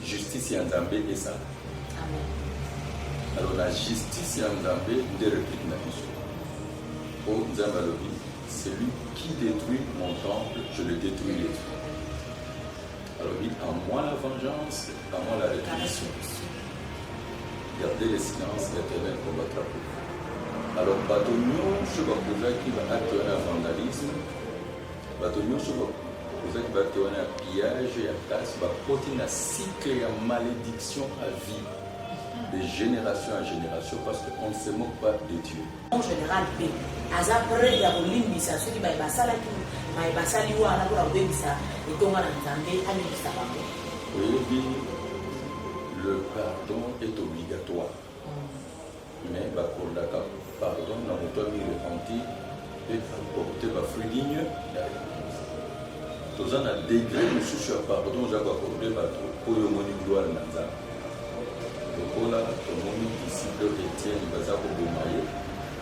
justice ya Nzambe et ça. Alors la justice ya Nzambe de réplique na biso. Oh Nzambe alobi, celui qui détruit mon temple, je le détruirai. Alors oui, à moi la vengeance, à moi la rétribution. Gardez le silence, l'Éternel combattra pour vous. Alors batonio je vais poser qui va acter un vandalisme, batonio je vais poser qui va acter un pillage et un casse, va porter un cycle de malédiction à vie, de génération en génération, parce qu'on ne se moque pas de Dieu. En général, après il y a une ceux qui va passer là tout, mais passer lui ou à la pour avoir ça, et donc on a entendu à l'histoire. Oui, le pardon est obligatoire. Mais pour la pardon, on a besoin de repentir et porter ma fruit digne. Tous en a degré, monsieur, sur pardon, j'ai accordé pour le moni gloire Nanza. Donc là, le moni disciple Étienne, il va s'appeler Bomaye.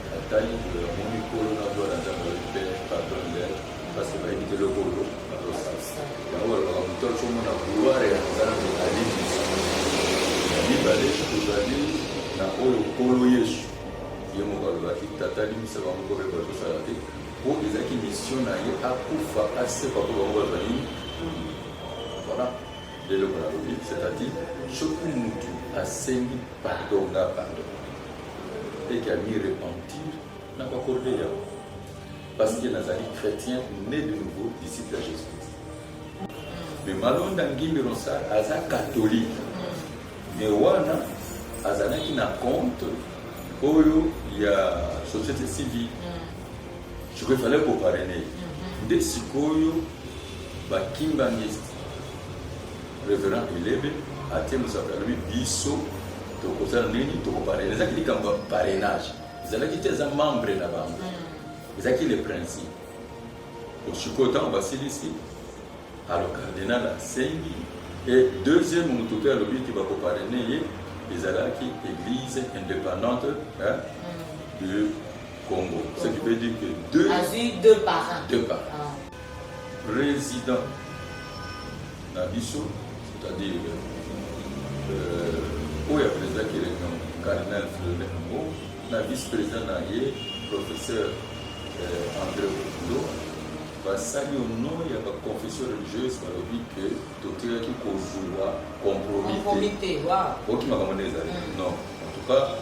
La taille de la moni colonna gloire Nanza, le père, pardon, parce qu'il va éviter le colo. Alors ça, il y a un peu de gloire et Nanza, à l'église. Il va aller jusqu'au na oyo kolo yesu ye moko alobaki tata limisa bango mpo mpe batosala te po ezalaki mission na ye akufa asepa mpo bango bazwa nini voilà leloko nalobi c'est-à-dire soki mutu asengi pardon nga pardon eke ami repentir nakoakorde yango parce que nazali chrétien né de nouveau disciple à Jésus-Christ mais malonda ngimbi ronsar aza catholique mais wana azalaki na compte oyo ya société civile je crois fallait pour parrainer nde sikoyo bakimbangi révérend Elebe atie mosapi alobi biso tokozala nini tokoparraine ezalaki likambo ya parrainage ezalaki te eza membre na bango ezalaki le principe osikoyo ntango basilisi alors cardinal asengi et deuxième moto mpe alobi ete bakoparraine ye ezalaki église indépendante du Congo. Ce qui veut dire que deux parents. Président Nabiso, c'est-à-dire où il y a président qui est le cardinal Fleury, la vice-président Naye, professeur André Okundo, basali au nom il y a une confession religieuse par le but que tout est qui cause compromis. Ok, ma commande non. En tout cas,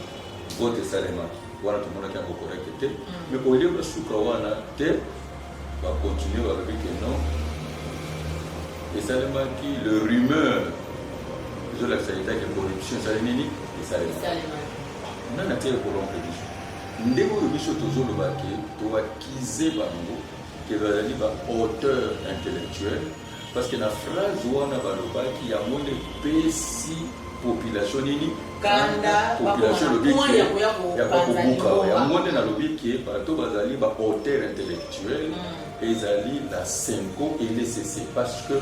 vote Salema. Voilà tout le monde qui a correcté. Mais pour dire que sous Kawana, va continuer à dire que non. Et Salema qui le rumeur de la sanité de corruption, Salémini et Salema. Non, n'a pas été corrompu. Ndeko le bicho tozo le baquet, to acquiser bango. Qui va dire auteur intellectuel parce que la phrase wana balobaki ya monde pesi population nini kanda population lobiki ya bakubuka ya monde na lobiki bato bazali ba auteur intellectuel ezali la Senko et l'ECC parce que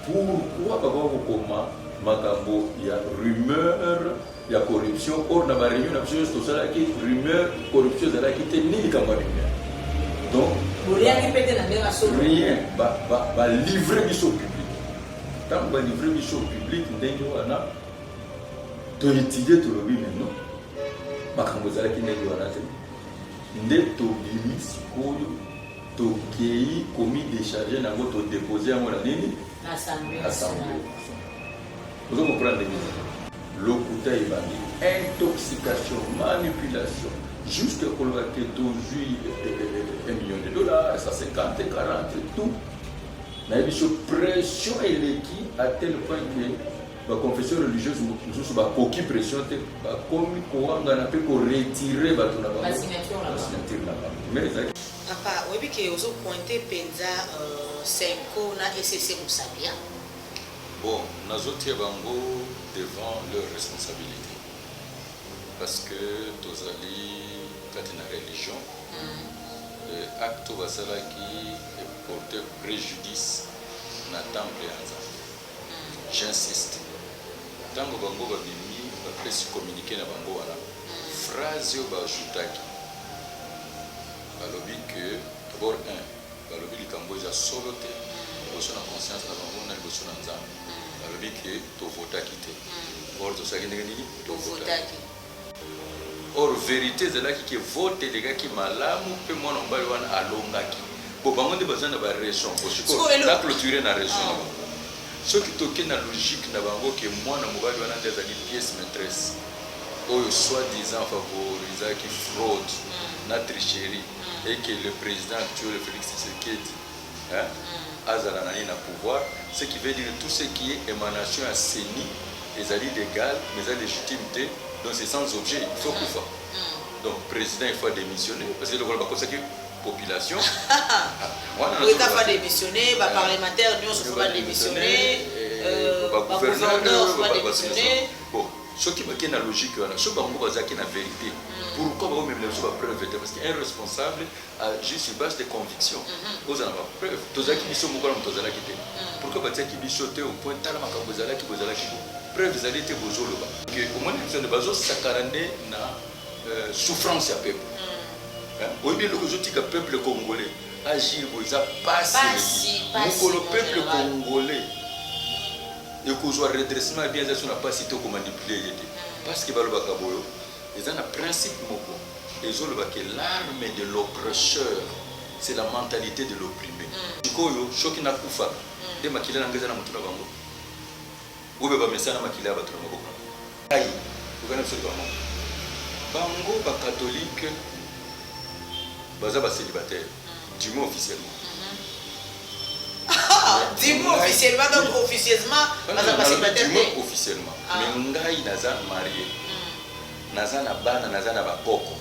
pourquoi baba kokoma makambo ya rumeur ya corruption or na ba réunion na biso to sala ki rumeur corruption zala ki te nini kama rumeur donc rien, va livrer au public. Quand on va livrer au public, tu étudies tout le monde maintenant. Makamboza qui n'est pas là. Ndé to bimi sikoyo to kei commis décharger na go to déposer à mon nini assemblée. Vous comprenez l'okuta ibandi intoxication, manipulation. Juste pour le taux $1 million, 150, 40, tout. Mais il y a une pression électrique à tel point que la confession religieuse nous a coquille pression, comme on a pu retirer la signature là-bas. Mais papa, oui, que vous avez pointé Penza Senko na SCC Moussabia. Bon, nous avons devant leurs responsabilités. Parce que Tozali, quand il y a une religion, l'acte basala qui porte préjudice dans le temple. J'insiste. Tant que bango va venir, va presque communiquer na bango wana. Phrase yo ba ajutaki. Balobi que d'abord balobi likambo ya solo te, boso na conscience na bango na boso na nzambe. balobi ke tovotaki te or tosalaki ndenge nini tovotaki. Or vérité ezalaki ke vote elekaki malamu mpe mwana mobali wana alongaki bo bango nde baza na barégion na clôture na région na bango soki toke na logique na bango ke mwana mobali wana nde azali pièce maîtresse oyo soi-disant favorisaki fraude na tricherie et que le président actuel Félix Tshisekedi azala nani na pouvoir, ce qui veut dire tout ce qui est émanation à CENI ezali légal mais ezali légitimité, donc c'est sans objet, il faut kufa. Donc président il faut démissionner parce que le bakosaki population on est pas démissionner, ba parlementaire nous faut pas démissionner, ba gouverneur faut pas démissionner. Bon, ce qui est la logique, ce qui est la vérité. Pourquoi vous même les preuves? Parce qu'un responsable a juste une base de conviction. Vous avez la preuve. Tous ceux qui sont au courant, tous ceux qui sont. Pourquoi vous avez qui sauté au point tel que vous avez qui vous avez qui preuve vous allez être besoin là. Que au moins les gens de base ça carandé na souffrance à peuple. Oui bien le aujourd'hui que peuple congolais agir vous a passé. Le peuple congolais. Et que soit redressement bien ça n'a pas cité comme manipuler parce que balobaka boyo ils ont un principe moko ils ont que l'arme de l'oppresseur c'est la mentalité de l'opprimé koyo shoki na kufa de makila na ngeza na mutuna bango ube ba mesana makila ba tuna maboko ai ukana msoto bango ba catholique baza ba célibataire du moins officiellement. Dis-moi officiellement, donc officieusement, dis-moi officiellement. Mais ngai naza marié. Naza na bana, naza na bakoko.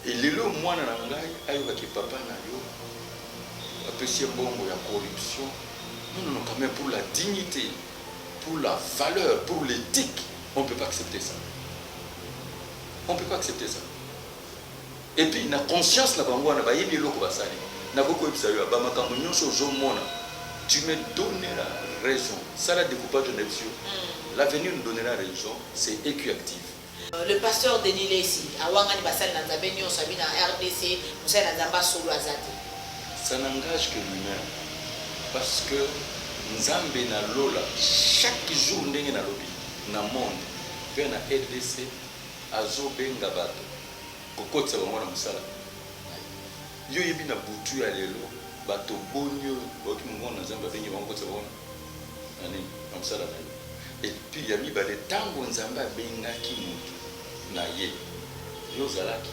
Et lelo mwana na ngai ayoka ki papa na yo. Apesi mbongo ya corruption. Non, quand même pour la dignité, pour la valeur, pour l'éthique, on ne peut pas accepter ça. On ne peut pas accepter ça. Et puis na conscience na bango na bayebi loko basali. Na boko ebisa yo ba makambo nyonso ozomona. Tu me donneras raison. Ça, la découpage de l'option. L'avenir nous donnera raison. C'est équiactif. Le pasteur Denis Lessi, Awangani Basal Nanzabe, Nyon Sabina, RDC, Moussa Nanzamba Solo Azati. Ça n'engage que l'humain. Parce que Nzambe na Lola, chaque jour, n'engue na lobby, na monde, vers na RDC, Azo Benga Bato, Kokot Savamona Moussala. Yo yebi na Boutu à l'élo. Bato bonyo boki mungo na Nzambe bengi bango tsa bona ani amsala na et puis yami ba de tango Nzambe bengaki mutu na ye yo zalaki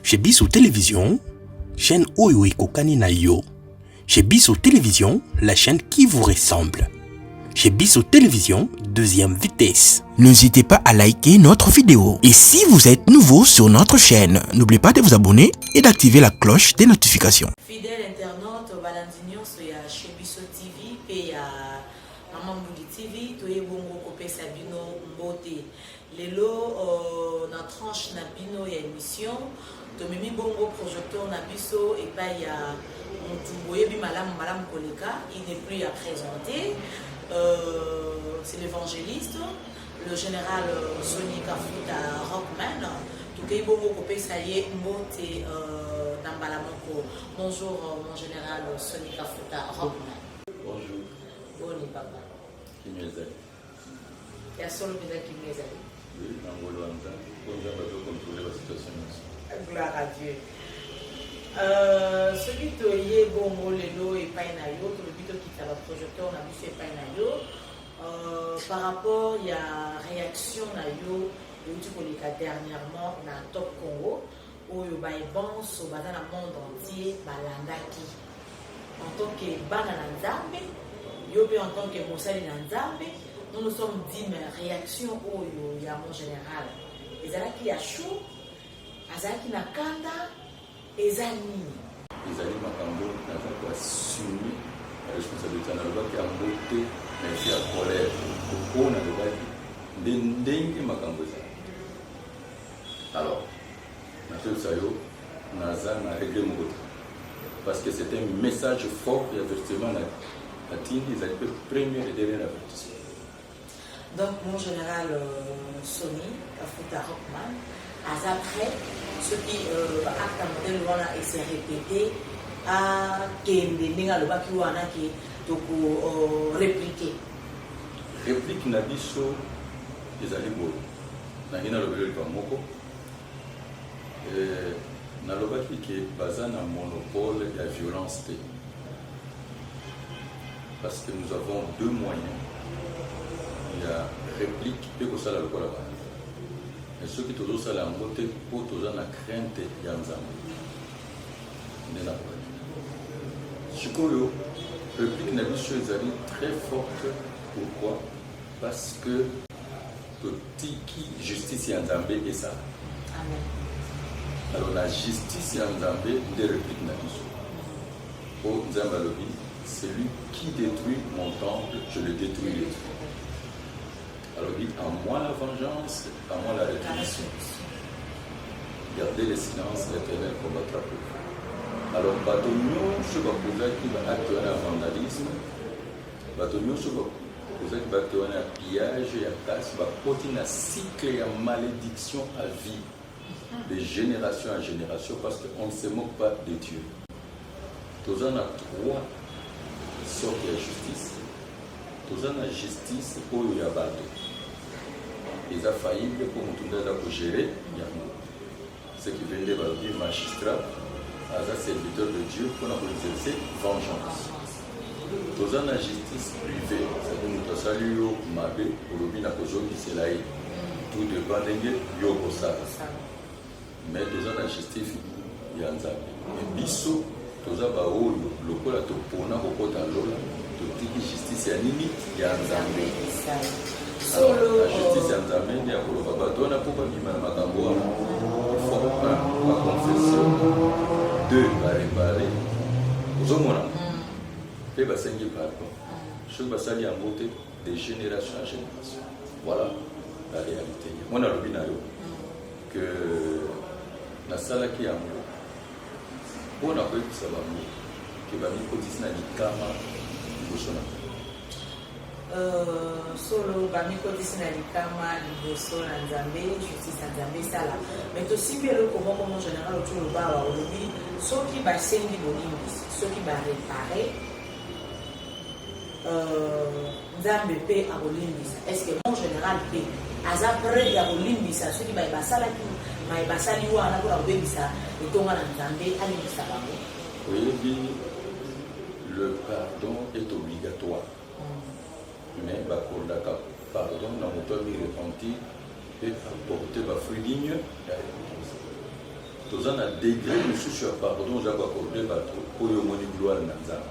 chez Biso Télévision chaîne oyo ekokani na yo chez Biso Télévision la chaîne qui vous ressemble chez Biso Télévision deuxième vitesse. N'hésitez pas à liker notre vidéo. Et si vous êtes nouveau sur notre chaîne, n'oubliez pas de vous abonner et d'activer la cloche des notifications. Fidèle internaute, Balandinion, c'est chez Biso TV, et Maman Boudi TV, Toye Bongo Kopé Sabino Mbote. Lelo, na tranche na bino ya émission, Tomimi Bongo projecteur na biso, et pas y a Moutumboye Bimalam Malam Koleka, il n'est plus à présenter. C'est l'évangéliste, le général Sony Kafuta Rockman, Tukei Bongo Kopé Saye Mbote Nambalamoko. Bonjour mon général Sony Kafuta Rockman. Bonjour. Bonjour papa. Qui nous aide? Il y a solo qui nous aide. Oui, on va contrôler la situation. Gloire à Dieu. Ce qui te lié bongo lelo et painayo, tout le but qui t'a le projecteur on a vu fait painayo. Par rapport il y a réaction na yo tu connais dernièrement na Top Congo où yo ba bon so ba dans le monde entier balandaki en tant que bana na Nzambe yo be en tant que mosali na Nzambe nous sommes dit mais réaction où il y a mon général ezalaki ya chou azalaki na kanda ezali makambo naza koassume la responsabilité nalobaki yango te mais ya colère oyo nalobaki nde ndenge makambo ezali alors nazoyebisa yo naza na regle moko te parce que c'est un message fort et avertissement natindi ezali mpe première et dernière avertissement. Donc mon général Sony Kafuta Rockman après ce qui acte à modèle voilà et s'est répété à Kende Ninga le Baki wana qui donc répliqué. réplique na biso ezali boye nangi nalobeli lipa moko nalobaki ke baza na monopole ya violence te parce que nous avons deux moyens. Il y a réplique et kosala lokola bana mais soki tozosala yango te mpo toza na crainte ya nzambe nde nakobaki sikoyo réplique na biso ezali très forte. Pourquoi? Parce que totiki justice ya nzambe ezala. Alors la justice ya nzambe nde réplique na biso po nzambe alobi celui qui détruit mon temple je le détruirai. Alors dit à moi la vengeance, à moi la rétribution. Gardez le silence, l'Éternel combattra pour vous. Alors Batonio se va poser qui va acter un vandalisme. Batonio se va poser qui va acter un pillage et un casse, va porter un cycle et une malédiction à vie, de génération en génération, parce qu'on ne se moque pas de Dieu. Tous en a trois sortes de justice. Tous en a justice pour le bateau. Ils ont failli pour nous gérer. Ce qui vient de dire magistrat, un serviteur de Dieu pour nous exercer vengeance. Tous en a justice privée. C'est-à-dire que nous saluons Mabé pour le bien à cause de cela. Tout dépend de Yoko Sala. Mais tous en a justice Yanzabe. Et Bisso, tous en a oyo, le col à tout pour nous à l'eau. Justice ya nini ya nzambe la justice ya nzambe ndi ya koloba bato wana mpo babima na makambo wana faut baconfession deux barepare ozomona mpe basengi pardon soki basali yango te de génération en génération. Voilà la réalité. Moi nalobi na yo que nasalaki yango mpo na koyebisa bango ke bamikotisi na likama solo bamikotisi na likama liboso na nzambe justice na nzambe esala mais tosimbi eloko moko mo général otu lobawa olobi soki basengi bolimbisi soki barepare nzambe mpe akolimbisa est ce que mon général mpe aza prêt ya kolimbisa soki basali wana mpona kobebisa etonga na nzambe alimbisa bango oyebi. Le pardon est obligatoire. Mais bakondaka pardon na moto ami repentir et apporter ba fruit digne. Tous en a degré mosusu ya pardon za bakorde bato oyo moni gloire na nzambe.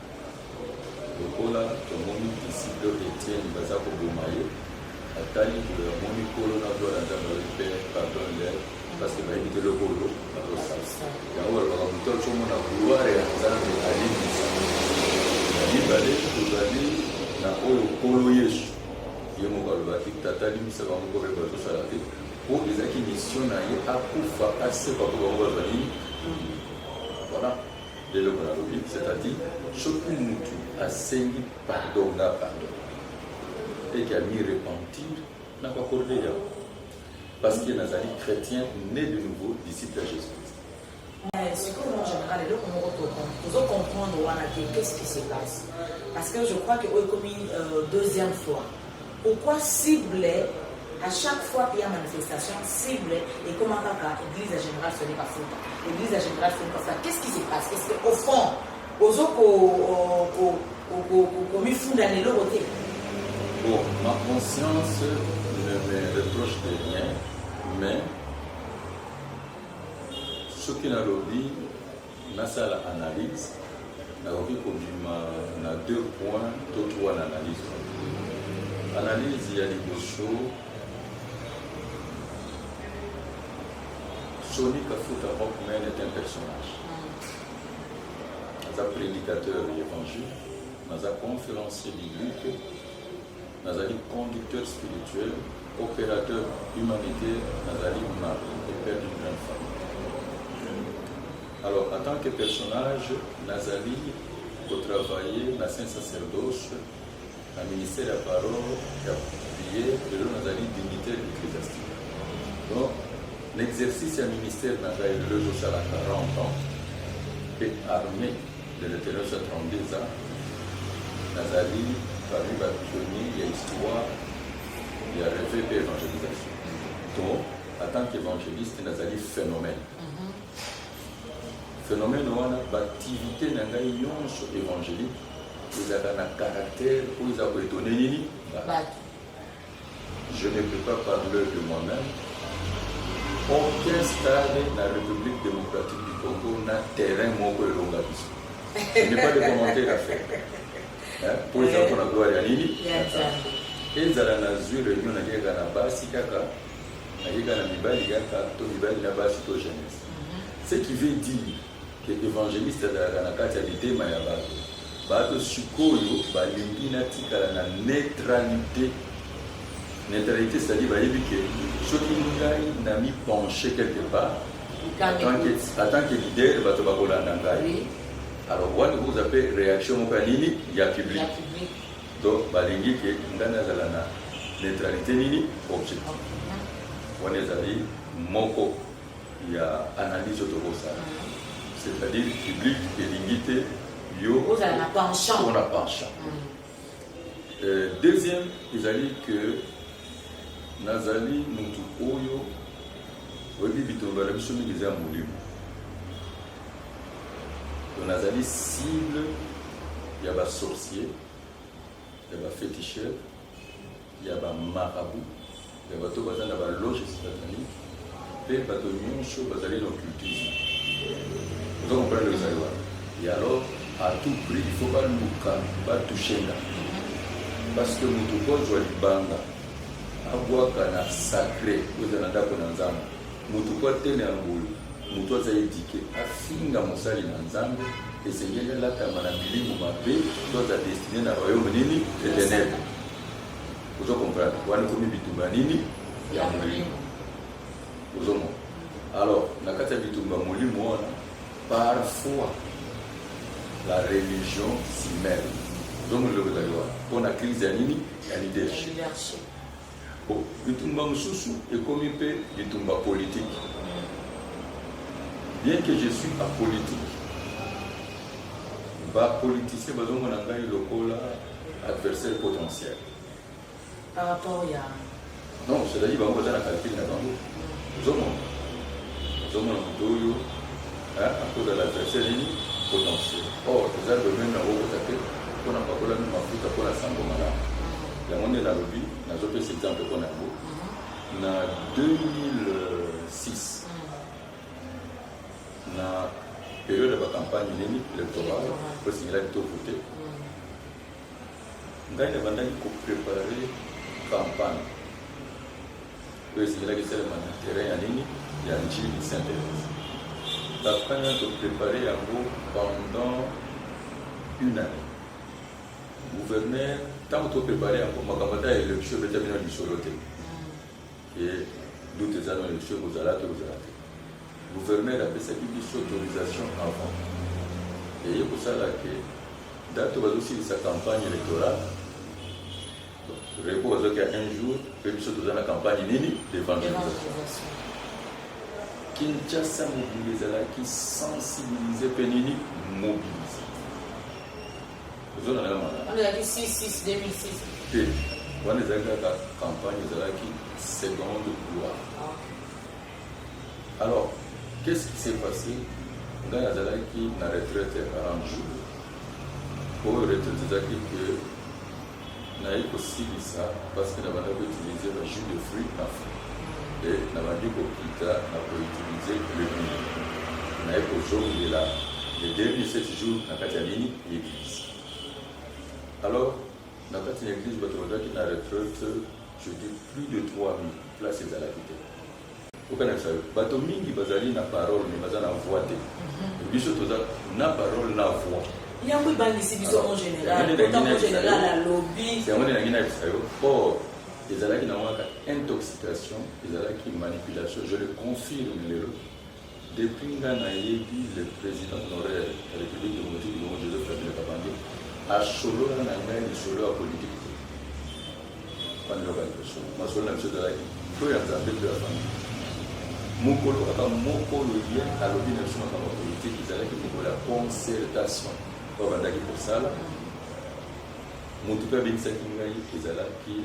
Lokola tomoni disciple Etienne baza koboma ye atali koya moni kolo na gloire na nzambe le père pardon leur parce que bayebi te lokolo bakosala yango balobaka moto acomona gloire ya nzambe alimbisa libale tozali na oyo kolo yesu ye moko alobaki tata alimbisa bango mpo mpe bazosala te mpo ezalaki mission na ye akufa asepa mpo bango bazali. Voilà leloko nalobi c'est-à-dire soki mutu asengi pardon nga pardon eke ami repentir nakakorde yango parce que nazali chrétien né de nouveau disciple à Jésus. Sikoyo en général eloko moko tozocomprendre wana te qu'est-ce qui se passe parce que je crois que oyo ekomi deuxième fois pourquoi cible à chaque fois qu'il y a manifestation cible ekoma kaka église ya général Sonik Afuta église ya général Sonik Afuta qu'est-ce qui se passe est-ce que au fond ozo komifunda leloko te. Bon, ma conscience ne me reproche de rien mais ce qui n'a lobby, n'a pas l'analyse, n'a lobby comme na deux points, tout trois l'analyse. Analyse, il y a des choses. Sonik Afuta Rockman est un personnage. Un prédicateur évangile, un conférencier biblique, un conducteur spirituel, opérateur humanitaire, un mari et père d'une grande famille. Alors, en tant que personnage, Nazali, pour travailler dans Saint-Sacerdoce, dans le ministère de la parole, et à prier, de l'eau Nazali, dignitaire ecclésiastique. Donc, l'exercice du ministère Nazali, le jour à 40 ans, et armé de l'Éternel à 32 ans, Nazali, parmi les pionniers, il y a histoire, il y a rêve et évangélisation. Donc, en tant qu'évangéliste, il y a des phénomènes. Phénomène où on a l'activité évangélique, ils ont un caractère où ils ont étonné. Je ne peux pas parler de moi-même. Aucun stade dans la République démocratique du Congo n'a terrain moko elongabisi. Je n'ai pas de commentaires à faire. Pour les enfants, la gloire à Nini. Et ils ont une réunion avec la base, avec la mibali, la base de jeunesse. Ce qui veut dire que l'évangéliste dans la carte de thème ya bato sikoyo balingi natikala na neutralité. Neutralité, c'est-à-dire que ce qui nous a mis penché quelque part, en tant que leader, alors vous appelez réaction il y a public. Donc, balingi que ngana zalana neutralité nini objectif. On est allé moko il y a analyse autorosa. C'est-à-dire public et limité yo on a penchant. Deuxième, ils ont dit que Nazali mutu oyo oyebi bitumba na biso mingi eza ya molimo. Donc nazali cible ya basorcier, ya baféticheur, ya bamarabout, ya bato baza na baloge satanique mpe bato nyonso bazali na occultisme. Vous comprenez le ezali wana. Et alors à tout prix il faut baluka batouchenga parce que mutu kozwa libanga abwaka na sacré kozala ndako na nzambe mutu kwa tene ya ngulu mutu aza édike afinga mosali na nzambe esengeli alatama na milimo mabe to aza destiné na royaume nini éternel. Ozo comprendre wana komi bitumba nini ya molimo ozomona. Alors na kati ya bitumba molimo wana parfois la religion s'y mêle. Donc le kozaliwa mpona crise ya nini ya leadership. Bitumba mususu ekomi mpe bitumba politique. Bien que je suis apolitique, bapoliticien bazomona ngai lokola adversaire potentiel. Par rapport à... Non, c'est-à-dire bango baza na calcul na bango. Ozomona moto oyo à cause de l'adversaire nini potentiel. Or eza domaine na okota te mpona pakolami mafuta mpona sango malamu. yango nde nalobi nazopesa exemple mpona yango na 2006 na période ya bacampagne nini électorale osingelaki to vote ngai nabandaki koprépare campagne oyo esingelaki esalema na terrain ya nini ya njili Saint-Thérèse. Campagne wana toprépare yango pendant une année. Gouverneur tant que préparé encore makamata élection betamina lisolo te et doute za na élection kozala te. Gouverneur a fait biso autorisation avant et il faut ça là que date va aussi sa campagne électorale repose qu'il y a un jour puis biso dans la campagne nini d'évangélisation. Kinshasa mobiliser là qui sensibiliser penini mobiliser. On a dit 6-6, 2006. Et on a la campagne de la seconde gloire. Alors, qu'est-ce qui s'est passé dans la qui n'a retraite à 40 jours? Pour retraite, c'est-à-dire que n'a eu possible ça parce que nous avons utilisé le jus de fruits et nous avons dit qu'on a utilisé le vin. Nous avons aujourd'hui les derniers 7 jours dans la Cataline et l'église. Alors, dans cette église, votre qui n'a retraite, je dis plus de 3000 places à la quitté. Vous connaissez ça? Bato mingi bazali na parole, mais bazali na voix. Biso toza na parole na voix. Il y a un peu ici, biso en général. En général, la lobby. C'est un peu de or, ils allaient qui n'ont pas intoxication, ils allaient qui manipulation. Je le confirme, depuis Nganaïbi, le président honoraire de la République démocratique du Congo, Joseph Kabila Kabange, a solo na ngai ni solo ya politique pas de localisation ma solo na msio de la to ya nzambe de la famille mokolo kaka mokolo ye alobi na biso makambo ya politique ezalaki mokolo ya concertation oyo bandaki kosala moto mpe abengisaki ngai ezalaki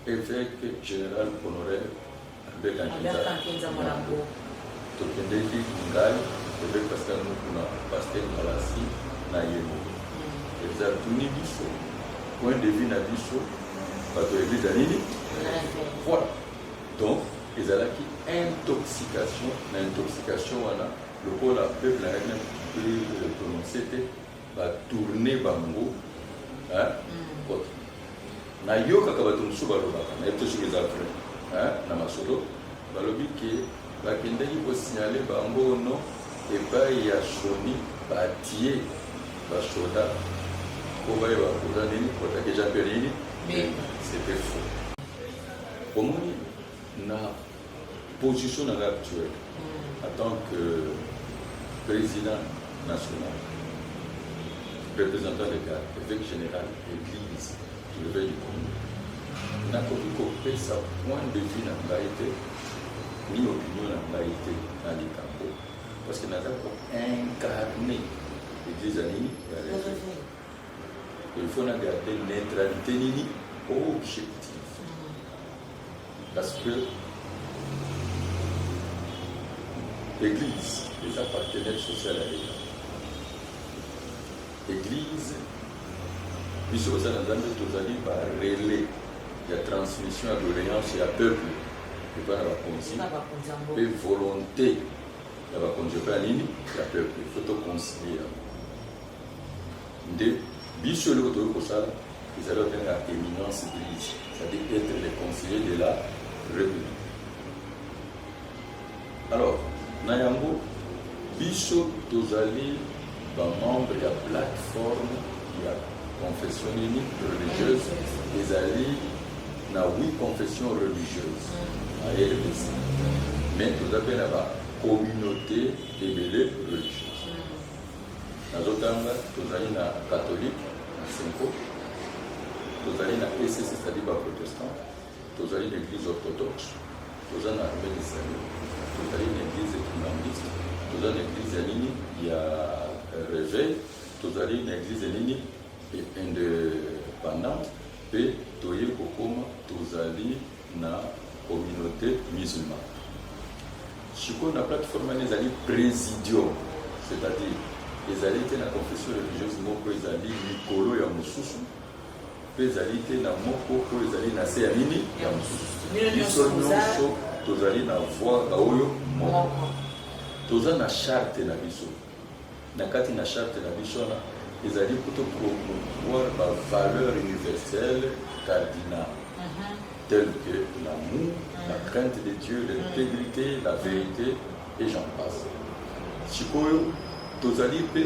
évêque général honoraire Albert Kankenza tokendeki ngai évêque Pascal Mukuna Pasteur Malasi na yemo ezatuni biso point de vue na biso bato ya église ya nini voilà donc ezalaki intoxication wana lokola peuple nayaki na prononce te batourne bango kote nayokaka bato mosusu balobaka nayebi te soki eza vrai na masolo balobi ke bakendaki kosignale bango no epai ya soni batie basoda po bayeba koza nini kotake ja mpe nini c'était faux omoni na position nanga actuelle en tant que président national représentant des gars évêque général église du réveil du Congo nakoki kopesa point de vue na ngai te ni opinion na ngai te na likambo parce que naza koincarne église ya nini ya réveil. Il faut garder neutralité nini objective parce que l'église est un partenaire social à l'État. L'église biso kosala nzambe tozali barelais ya transmission ya doléance ya peuple epai na bakonzi mpe volonté ya bakonzi epai ya nini ya peuple il faut toconcilie yango nde biso eloko toyei kosala ezali obenga éminence église c'est-à-dire être les conseillers de la république. Alors na yango biso tozali bamembre ya plateforme ya confession nini religieuse ezali na 8 confessions religieuses à RDC mais toza mpe na bacommunauté ebele religieuse nazotanga tozali na catholique na Senko tozali na ECC c'est-à-dire baprotestant tozali na église orthodoxe toza na armée islamique tozali na église écumaniste toza na église ya nini ya réveil tozali na église ya nini indépendante mpe toye kokoma tozali na communauté musulmane sikoyo na plateforme wana ezali présidium c'est-à-dire ezali te na confession religieuse moko ezali likolo ya mosusu mpe ezali te na moko oyo ezali na se ya nini ya mosusu biso nyonso tozali na voix oyo moko toza na charte na biso na kati na charte na biso wana ezali poto promouvoir bavaleur universelle cardinale telles que l'amour, la crainte de Dieu, l'intégrité, la vérité et j'en passe. Sikoyo tozali pe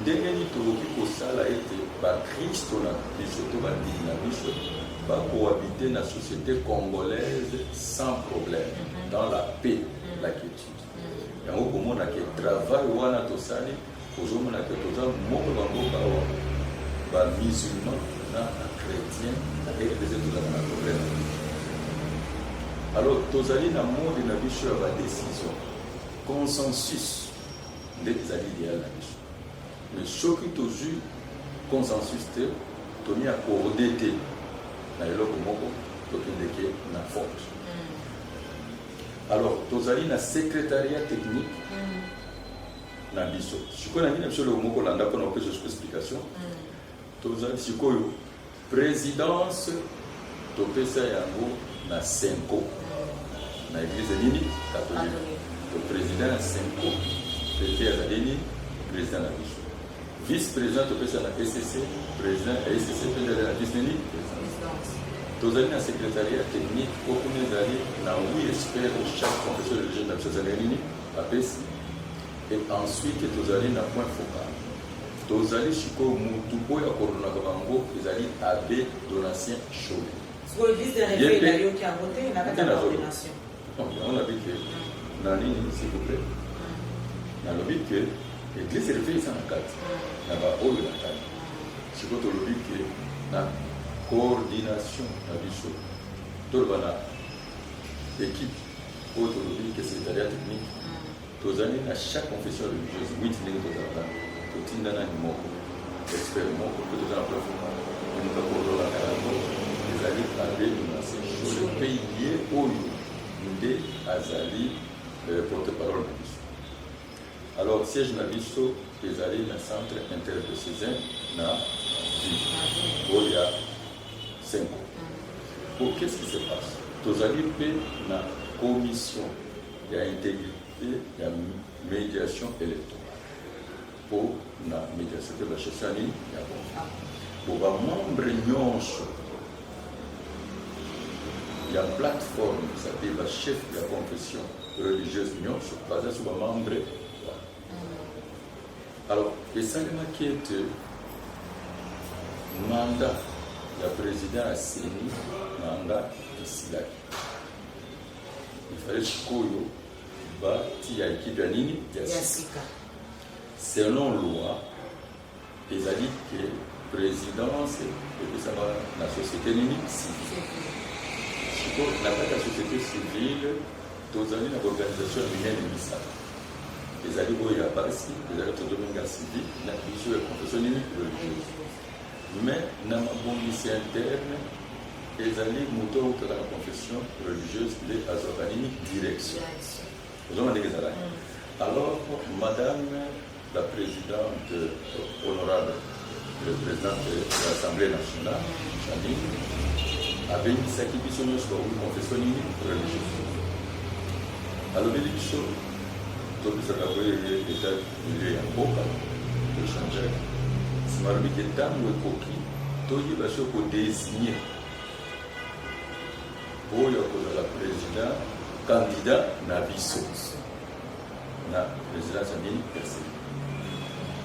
ndenge ni tokoki kosala ete bakristo na biso to bandimi na biso bakohabite na société congolaise sans problème dans la paix, la quiétude. Yango komona ke travail wana tosali kozomona ke toza moko bamboka awa bamusulman na chrétien eglise tozala na problème. Alors tozali na monde na biso ya badécision consensus nde ezali idéal na biso mais soki tozwi consensus te toni accordé te na eloko moko tokendeke na faute. Alors tozali na secrétariat technique na biso sikoyo na nini na biso eloko moko landa mpona kopesa siko explication tozali sikoyo présidence topesa yango na Senko na église nini catholique to président ya Senko pete azali nini président na biso vice-président topesa na ECC président ya ECC pete azali na vice nini tozali na secrétariat technique okuna ezali na 8 experts de chaque confession religieuse na biso ezali nini apesi et ensuite tozali na point focal tozali sikoyo mutu oyo akordonaka bango ezali abbé Donatien Chole. On a dit que s'il vous plaît, dans le but que l'église est faite sans la carte, il y a pas de la carte. C'est pour le but que la coordination de l'issue, tout le l'équipe, pour le but que c'est secrétariat technique, tous les années à chaque confession religieuse, 8 lignes de tout le monde. expérimente pour que tout un peu nous avons la carrière les alliés travaillent sur le pays lié au Ndé Azali porte-parole. Alors, siège Nabiso, les alliés dans le centre interdiocésain na ville, où il y a 5 ans. Pour qu'est-ce qui se passe? Tous alliés dans la commission d'intégrité et de médiation électorale. Pour la médiation de la chefferie, pour les membres nyonso, il y a une plateforme qui s'appelle le chef de la confession religieuse nyonso, basée sur les membres. Alors, et ça qui est mandat du président à Séni, mandat de Silaki. Il fallait que y ait équipe de Nini, selon loi, ils ont dit que la présidence et la société civile. Si on n'a pas la société civile, tous les l'organisation humaine et ça. Les alliés il y a pas ici, les alliés de la civile, la confession religieuse. Mais dans la condition interne, les alliés moutons de la confession religieuse, les organiques direction. Alors, madame la présidente honorable, le président de l'Assemblée nationale, Chanine, avait dit ça qui est une confession religieuse. Alors, il dit tout ça a été l'état de l'Amboka, de changer. Si je dis que tant que coquille, tout il va se désigner pour la présidente candidat Nabiso. La présidence a mis personne.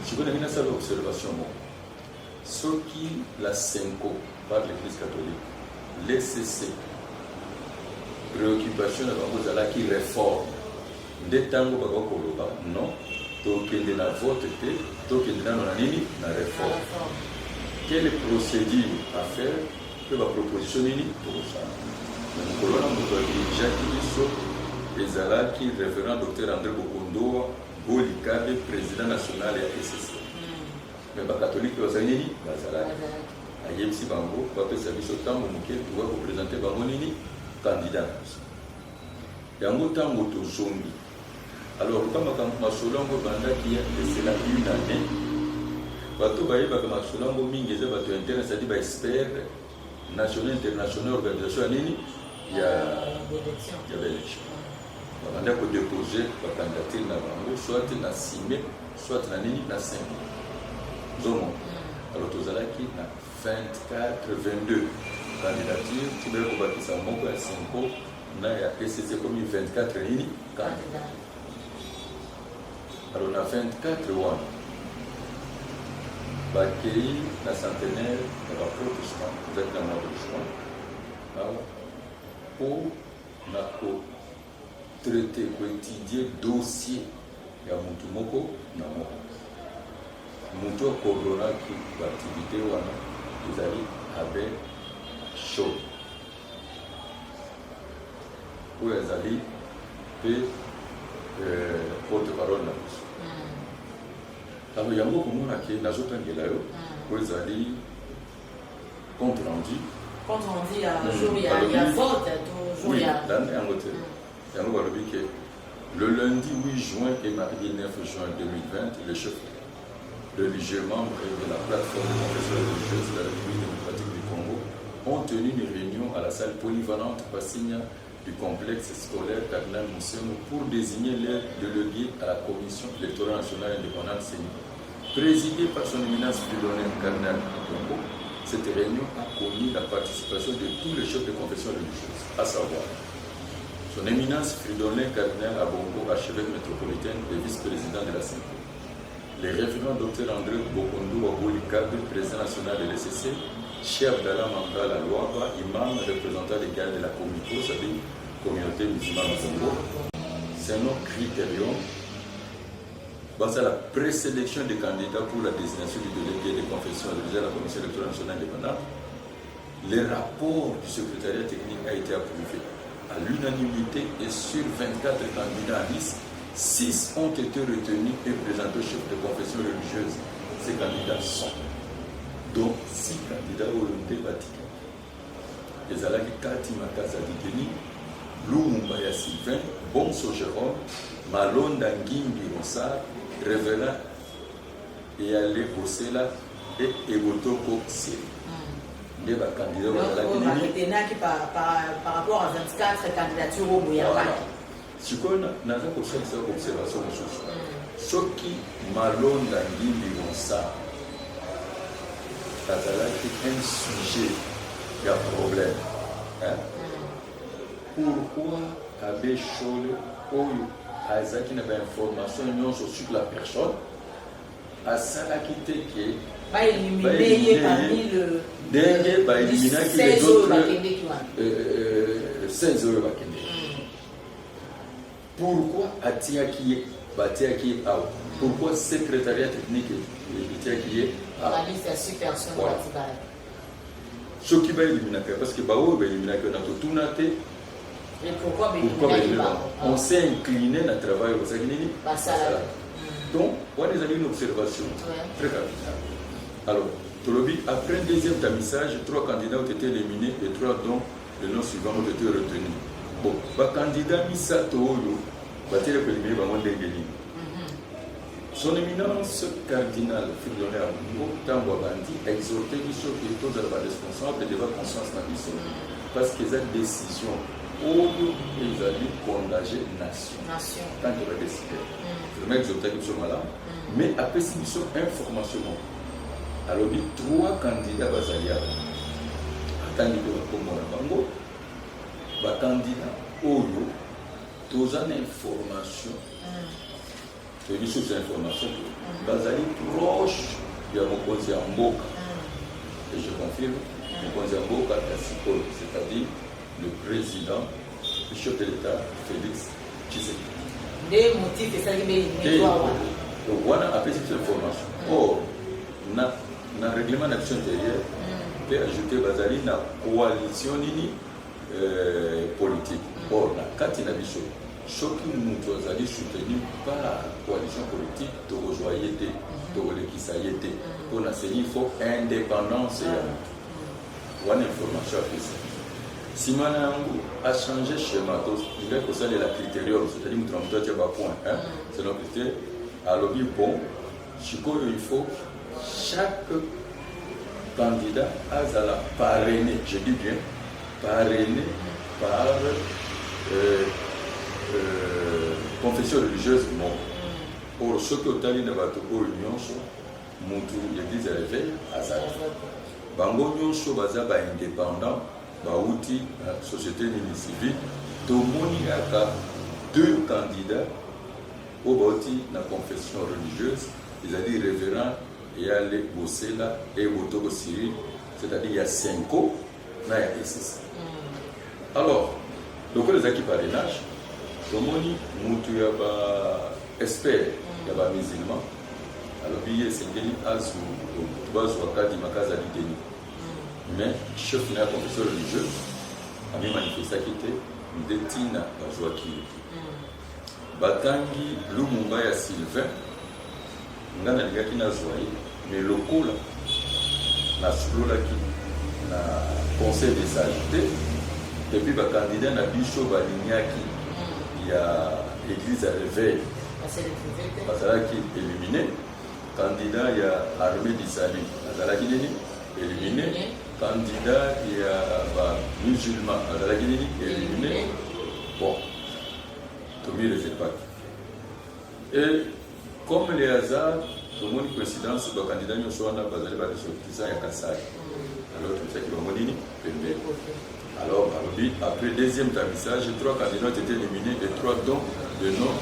Si vous avez une seule observation, ce qui la Senko par l'Église catholique, l'ECC, préoccupation de la qui réforme. Des temps où non, token de la vote, token de la réforme. Quelle procédure à faire que la proposition pour ça? Nous avons déjà dit les Alaki, révérend Dr André Bokondo, Bolikabe, président national et SSC. Mais les catholiques, ils ont dit les Alaki. Ayemsi Bango, va faire service au temps où nous devons représenter Bangonini, candidat. Yango Tango to Zombi. Alors, comme Masolongo Banda qui est la une année, bateau baye baka Masolongo mingi za bateau interne, c'est-à-dire ba expert national international organisation nini il y a l'élection. Banda ko déposer ba candidature na bango soit na 6 soit na nini na 5. Zomo. Alors tozalaki na 24 22 candidature qui veut ko bakisa moko ya 5 na ya PCC comme 24 nini candidat. Alors, on a 24 ans. Bakei, la centenaire, de la protestant, vous êtes dans le mois de juin. Pour traiter, pour étudier le dossier de Moutoumoko, Moutou Corona qui l'activité, vous allez avec chaud. Pour les alliés, porte-parole. Alors, il y a beaucoup de gens qui ont dit compte rendu. Quand on dit il y a vote, toujours il y a. Le lundi 8 juin et mardi 9 juin 2020, les chefs religieux membres de la plateforme de confession religieuse de la République démocratique du Congo ont tenu une réunion à la salle polyvalente Passigna du complexe scolaire Cardinal Mousseum pour désigner l'aide délégué à la Commission électorale nationale indépendante CENI. Présidée par son éminence Fridolin Cardinal Congo, cette réunion a connu la participation de tous les chefs de confession religieuse, à savoir son éminence Fridolin Cardinal Abongo, archevêque métropolitain et vice-président de la CENI, les référents Dr André Bokondo Bolikabe, président national de l'ECC, Cheikh Abdallah Mangala Louaba, imam représentant légal de la Comico, c'est-à-dire communauté musulmane au Congo. C'est un autre critérium. Basé à la présélection des candidats pour la désignation du délégué des confessions religieuse à la Commission électorale nationale indépendante, le rapport du secrétariat technique a été approuvé à l'unanimité et sur 24 candidats en liste, 6 ont été retenus et présentés au chef de confession religieuse. Ces candidats sont donc 6 candidats au Vatican. Les alaki Kati Makaza Diteni, Lumumba ya Sylvain, Bonso Jérôme, Malonda Ngimbi Ronsard, Révérend et Ale Bossela et Ebotoko Siri. Les candidats par rapport à 24 candidatures au Bouyamba. Si on a une observation, ce qui Malonda Ngimbi Ronsard, c'est un sujet qui a problème. Pourquoi Abbé Chole Oyo Azaki n'a pas d'information sur la personne à Salakite qui va éliminer parmi le 16 euros 16 euros. Pourquoi Atiaki Batiaki Ao? Pourquoi secrétariat technique Atiaki Ao? La liste à 6 personnes. Ce qui va éliminer, parce que Bao va éliminer que notre tournate. Et pourquoi on s'est incliné dans le travail au Saguenay. Donc, on a une observation très capitale. Alors, Tolobi, après le deuxième tamissage, 3 candidats ont été éliminés et 3 dont les noms suivants ont été retenus. Bon, le candidat Misato Oyo va être éliminé par Mondengeli. Son éminence cardinal Fridolin Tambo Bandi a exhorté Bishop et tous les responsables de la conscience dans Bishop parce que cette décision Oyo ils allaient condamner nation. Tant qu'il va décider. Je vais exhorter Bishop là. Mais après si Bishop information. Alors, 3 candidats basalia. Attendez que vous Bango. Les candidats Oyo, tous les informations. Et bien sûr, ces informations, basali proche de Mokonzi Mboka. Et je confirme, Mokonzi Mboka, c'est-à-dire le président du chef de l'État, Félix Tshisekedi. Des motifs et ça qui est donc, voilà, après cette information. Or, dans le règlement d'action intérieure, on peut ajouter Bazali dans la coalition politique. Or, dans le cas de la Bichot, ceux qui nous ont soutenus par la coalition politique, de rejoindre, de l'équisayété, pour l'enseigner, il faut indépendance. Voilà l'information après ça. Si Manangu a changé schéma, il va que ça de la critérium, c'est-à-dire que nous avons un point. C'est notre critère. Alors, bon, il faut chaque candidat a la parrainé, je dis bien, parrainé par confession religieuse. Or, ce que tu as dit dans votre union, l'église réveille à ça. Bango nyonso baza ba indépendant, ba outil société civile, tout le monde a 2 candidats au boti na confession religieuse, c'est-à-dire révérend et aller bosser là et Botoko Cyril, c'est-à-dire il y a 5 ans, il y a 6. Alors, donc les acquis parrainage, tout le monde mutu ya ba expert, ya ba musulman. Alors billet c'est ngeli azu bazo wakati makaza diteni. Mais chef na confession religieuse a mis manifesté qui était detina bazwaki. Batangi Lumumba ya Sylvain ngana ligaki na zoyi mais lokola na skolaki na conseil des sages et puis ba candidat na biso baliniaki ya église à réveil bazalaki éliminé candidat ya armée du salut bazalaki nini éliminé candidat ya ba musulman bazalaki nini éliminé. Bon, Tommy les pas. Et comme les hasards, tout le monde coïncidence, le candidat nous soit dans basé par des sortisans et Kassai. Alors tout ça qui va mourir, alors après deuxième tamissage, 3 candidats ont été éliminés et 3 dons de noms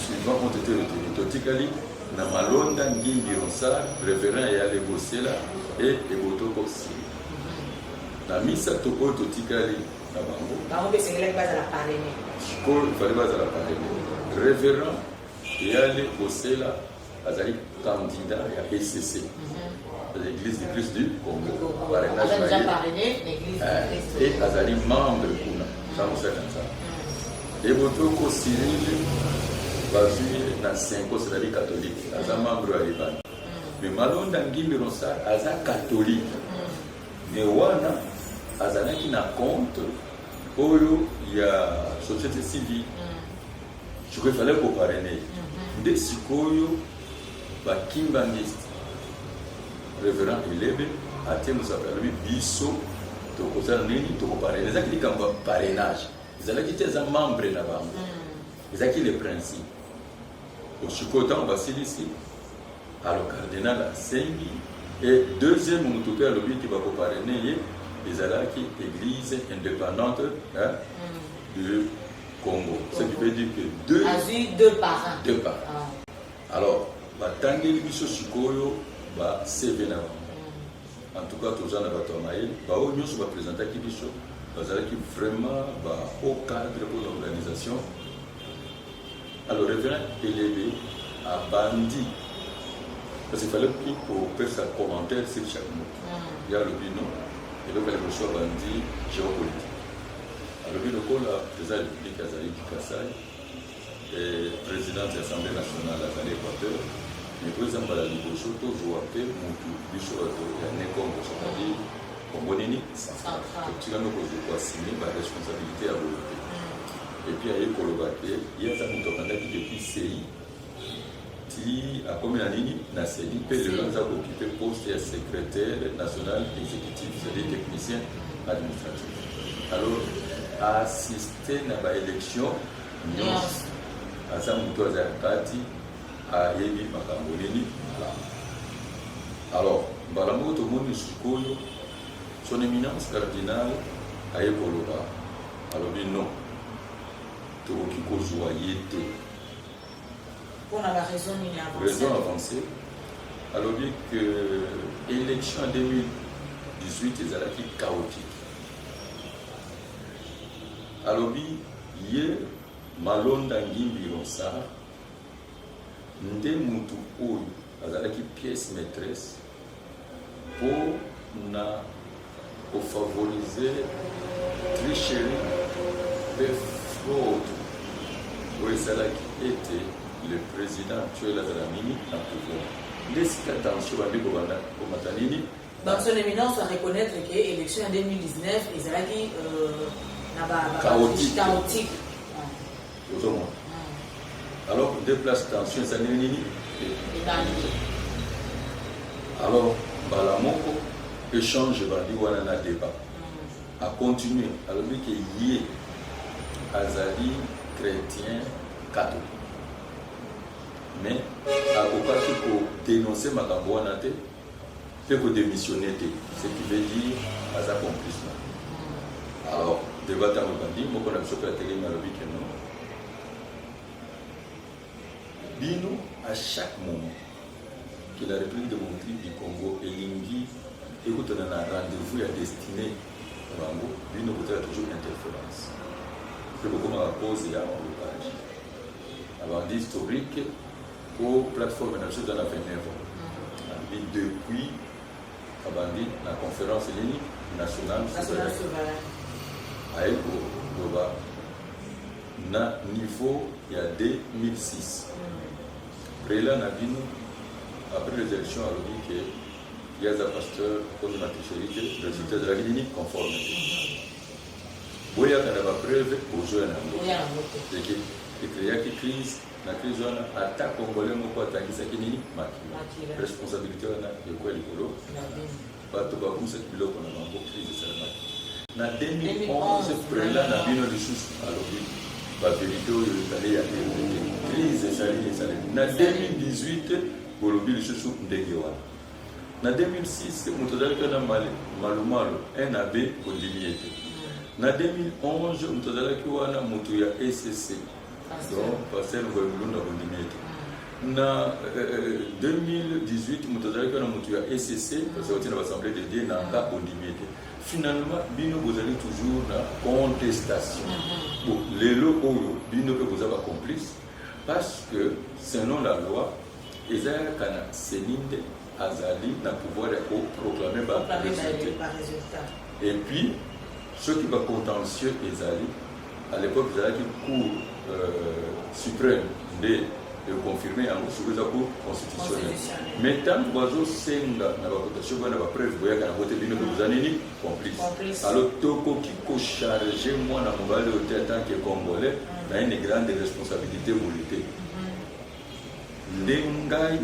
suivants ont été retenus. Totikali, Namalonda Ngimbi Ronsard, révérend et Ale Bossela et Ebotoko Siri. Na misa toko Totikali. Il fallait base à la parrainer. Révérend et aller au CELA, Azali candidat à ECC, l'église du Christ du Congo. Parrainage déjà parrainé l'église du Christ. Et Azali membre de ça. Et Botoko Cyril, basé dans 5 ans, c'est-à-dire catholique, Azali membre à l'Iban. mais malonda ngimbi ronsar aza catholique mais wana azalaki na compte oyo ya société civile je crois qu'il fallait parrainer nde sikoyo bakimbangiste révérend Elebe atie mosape alobi biso tokozala nini tokoparraine ezalaki likambo parrainage ezalaki te eza membre na bango ezalaki le principe osikoyo ntango basilisi alo cardinal asengi et deuxième moto mpe alobi ete bakoparraine ye ezalaki église indépendante du Congo. Ce qui veut dire que deux parents. Alors, batangeli biso sikoyo ba CV na en tout cas tous na bato maïl ba o nyonso ba présentaki biso bazalaki vraiment ba au cadre pour l'organisation. Alors révérend Elebe a bandi parce qu'il fallait pour faire sa commentaire sur chaque mot. Il y a le bino et donc le choix bandi géopolitique. Alors le président de la République Azali Kasai et président de l'Assemblée nationale Azali Équateur, le président de la Liboso, toujours appelé Moutou Bicho et Nekongo, c'est-à-dire Congolini, tu as nous signé la responsabilité à volonté. Et puis à Ekolobake, il y a un Moutoukanda qui depuis CI, qui a comme la ligne, n'a CEDI, puis le gens a occupé poste de secrétaire national exécutif, c'est-à-dire technicien administratif. Alors, a assisté à l'élection à sa moto Azakati à Yebi Makangolini. Alors, Balamo Tomoni Sukoyo, son éminence cardinale a Ekoloba. Alors, non, Tokiko Joyete. Pour la raison avancée. Alors, dit que l'élection en 2018 est chaotique. Alobi ye malonda ngimbi ronsar nde mutu oyo azalaki pièce maîtresse pour na favoriser tricherie et fraude oyo ezalaki ete le président actuel azalamini na pouvoir ndesika tension bandeko komata nini. Donc son éminence doit reconnaître que l'élection en 2019 ezalaki chaotique. Alors, déplace tension, ça n'est ni. Alors, Balamoko échange bandi wana débat. A continuer. Alors, lui qui est lié Azali chrétien catholique. Mais, à Kokaki pour dénoncer Makambo wana te, fait que démissionner te. Ce qui veut dire Aza accomplissement. Alors, débat à Mokandi, moi qu'on a besoin de la télé, mais que non. Bino, à chaque moment que la République démocratique du Congo et l'Ingi, écoute, on a un rendez-vous à destiné au Rango, Bino vous a toujours interférence. C'est beaucoup à cause et à blocage. Alors, dit historique, aux plateformes nationales dans la Vénévo. Depuis, la conférence nationale souveraine. Aïko Goba na niveau il y a 2006. Préla Nabino, après les élections, a dit qu'il y a un pasteur comme la tricherie, le résultat de la clinique conformité. Oui, il y a une preuve pour jouer à la il y a une crise, la crise on attaque congolais, mon pote, qui s'est fini, responsabilité on a de quoi l'écolo. Pas tout bas pour cette pilote qu'on a en crise de Salama. En 2011, prélat na bino lisusu alobi ba vérité oyo ezali ya crise ezali na 2018 bolobi lisusu ndenge wana na 2006 moto azalaki na malumalo NAB kondimi ete na 2011 moto azalaki wana moto ya ECC donc passer ngolunda kondimi ete na 2018 moto azalaki wana moto ya ECC parce que na l'assemblée de Dieu na nga kondimi ete. Finalement, Bino vous allez toujours dans la contestation. Bon, les lots Bino que vous avez complice parce que selon la loi, Esaïa Kana Séninde Azali n'a pouvoir de proclamer par résultat. Et puis, ceux qui vont contentieux Ezali, à l'époque, Ezali Cour suprême de confirmer yango soki eza ko constitutionnel. Mais tant bazosenga na bakotation bana bapreuve boyaka yango te bino boza nini complice. Alors tokoki kocharge mwana mobali oyo te en tant que congolais na une grande responsabilité boye te. Nde ngai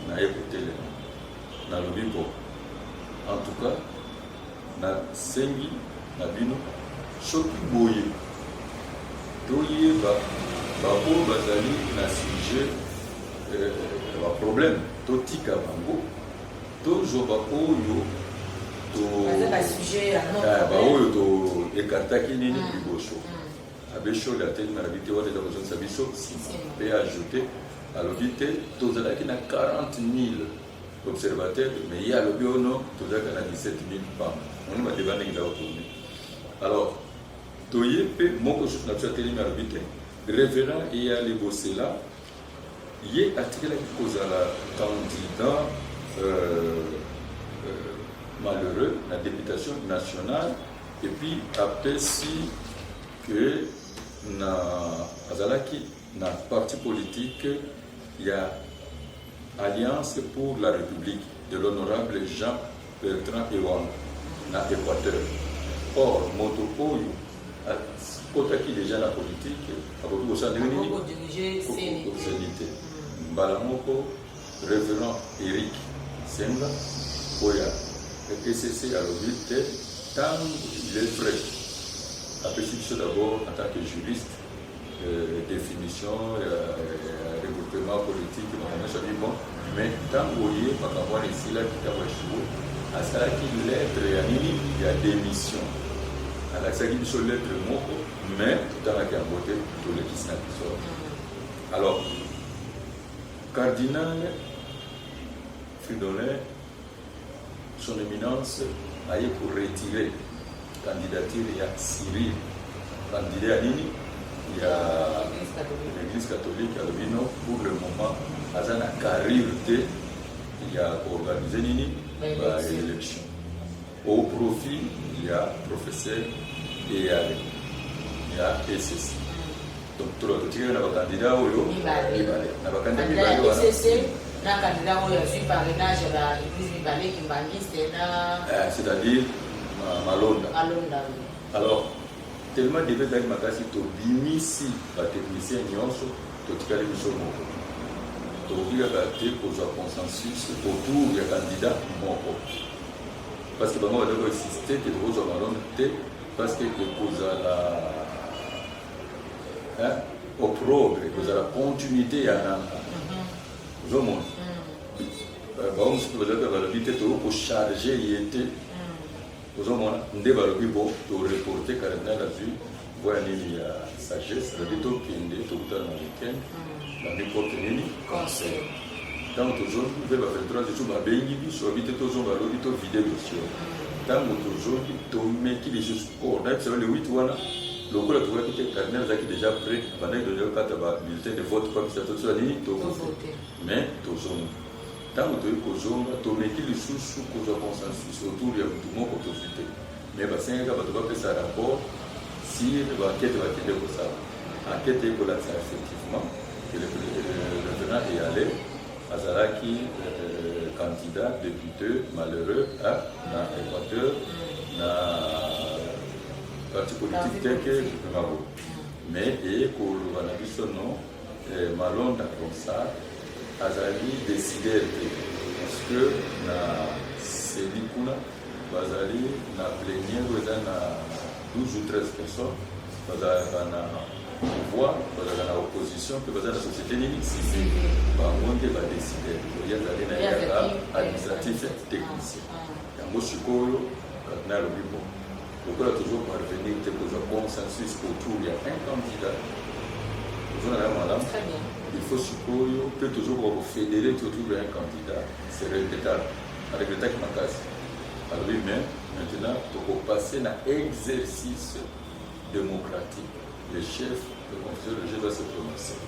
naye kotelela nalobi bo en tout cas nasengi na bino soki boye toyeba baoyo bazali na sujet baproblème totika bango tozoba oyo baoyo toekartaki nini liboso abesholi atelemi na bite wana eza kozongisa biso nsima mpe ajouté alobi te tozalaki na 40 000 observateurs mais ye alobi ono tozalaka na 17 000 pamba oni badeba ndenge eza kotourne. Alors toye mpe moko susu na biso atelemi alobi te révérend eya libosela ye atikelaki kozala candidat malheureux la députation nationale et puis apesi que na azalaki na parti politique il y a Alliance pour la République de l'honorable Jean Bertrand Ewang na Équateur. Or moto oyo kotaki déjà la politique akoki kosala ndenge nini kosenite mbala moko révérend Eric Senga oya ECC alobi te ntango il est prêt apesi biso d'abord en tant que juriste définition regroupement politique makambo abi bon mais ntango oye makambo wana esilaki ntango eshuo asalaki lettre ya nini ya démission alakisaki biso lettre moko mais totalaki yango te tolekisi na biso. Alors cardinal Fridolin son éminence aye pour retirer candidature ya Cyril candidat ya nini ya l'église catholique alobi non pour le moment aza na carrière te ya organiser nini ba élection au profit ya professeur eyale ya ECC. Donc totikaka na bakandidat oyo mibale na bakandidat mibale wana na candidat oyo azwi parrainage ya baéglise mibale kimbangiste na c'est-à-dire Malonda. Alors tellement debe ezalaki makasi tobimisi batechnicien nyonso totikali biso moko tokoki kaka te kozwa consensus autour ya candidat moko parce que bango bazali koexiste te tokozwa Malonda te parce que ekozala opprobre ekozala continuité ya nanga ozomona bango mosusu bazalaka balobi te tokocharge ye te ozomona nde balobi bo toreporte cardinal azwi voya nini ya sagesse zabi tokende tokutana na weekend bambi porte nini conseil ntango tozongi mpe ba 23 esu babengi biso babi te tozonga balobi tovide dossier ntango tozongi tomeki lisusu or nayebisa le 8 wana lokola tokoki te cardinal azalaki déjà prêt bandaki toza kokata babulletin de vote papisa tosola nini tokovote mais tozongi ntango toyei kozonga tomeki lisusu kozwa consensus autour ya butu moko tozwi te mais basengaka bato bapesa rapport sur bankete bakende kosala ankete ekolakisa effectivement que le révérend eyale azalaki candidat député malheureux na Équateur na parti politique teke mabo mais eyekoloba na biso no Malonda comme ça azali décider parce que na selikuna bazali na plénière eza na 12 ou 13 personnes bazalaka na pouvoir bazalaka na opposition mpe baza na société nini civile bango nde badécider oyo azali na yaka administratif technicien yango sikoyo cardinal alobi bon lokola toujours parvenir te kozwa consensus autour ya un candidat ozona nayo malamu il faut sikoyo mpe toujours fédérer autour d'un candidat c'est regrettable aregrettaki makasi alobi mais maintenant tokopasser na exercice démocratique le chef de confession religieux doit se prononcer.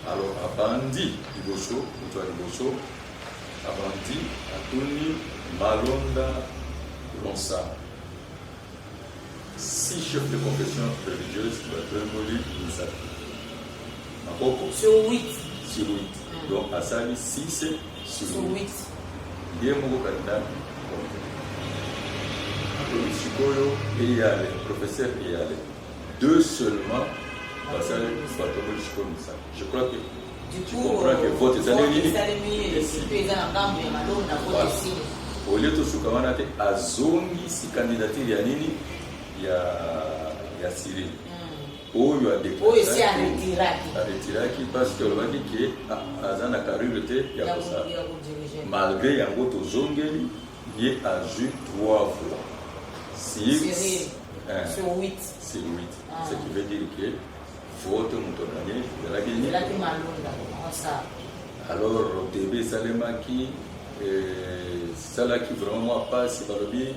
Alors abandi liboso moto ya liboso abandi atuni Malonda Lonsala 6 chefs de confession religieuse batongoli misaki sur sur 8. Donc, à ça, 6 sur 8. 8. Il y a un candidat. Et il y a le professeur et il y a les 2 seulement. Je crois que du tu coup, comprends que vote est allé. Au lieu de ce qu'on a fait à Zongi, si candidature il y a Nini, il y a Cyril. Où il y a des candidats à retirer parce que le mari qui est à Zana Karulete, il y a ça. Malgré Yango Tozongeli, il est à jus 3 fois. Cyril, sur 8. C'est 8. Ce qui veut dire que vote Moutonagé, il a gagné. Alors, TB Salemaki, celle qui vraiment passe par le bien,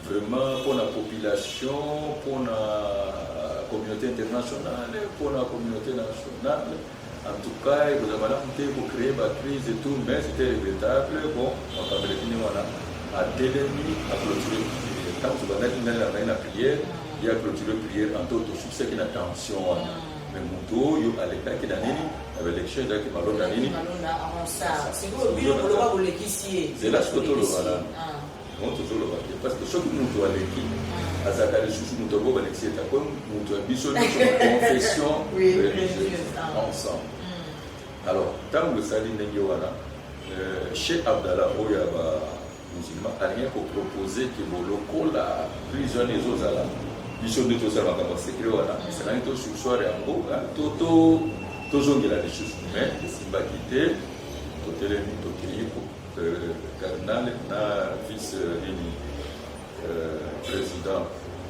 vraiment pour la population, pour la communauté internationale, pour la communauté nationale. En tout cas, vous avez monté pour créer la crise et tout, mais c'était regrettable. Bon, on va venir à Télémi, à clôturer. Quand vous allez dans la prière, il y a clôturé prière en tout succès qui n'a tension. Mais Mouto, il y a l'état qui est dans l'élection qui est dans l'année. C'est vous, vous le qui c'est là ce que tu le vois là. On toujours le voit. Parce que chaque Mouto a l'équipe, à Zakari Chouchou, Mouto Bob, Alexis Takom, Mouto a Bichon, confession religieuse ensemble. Alors, tant que ça dit Nengiwana, chez Abdallah Oyaba musulman, a rien pour proposer que vos locaux la prison des autres là. Bichon de tout ça, c'est que voilà, c'est là que sur soir et en haut, Toto, toujours il a des choses, mais c'est pas quitté, Toto les Moutoki, cardinal, vice président,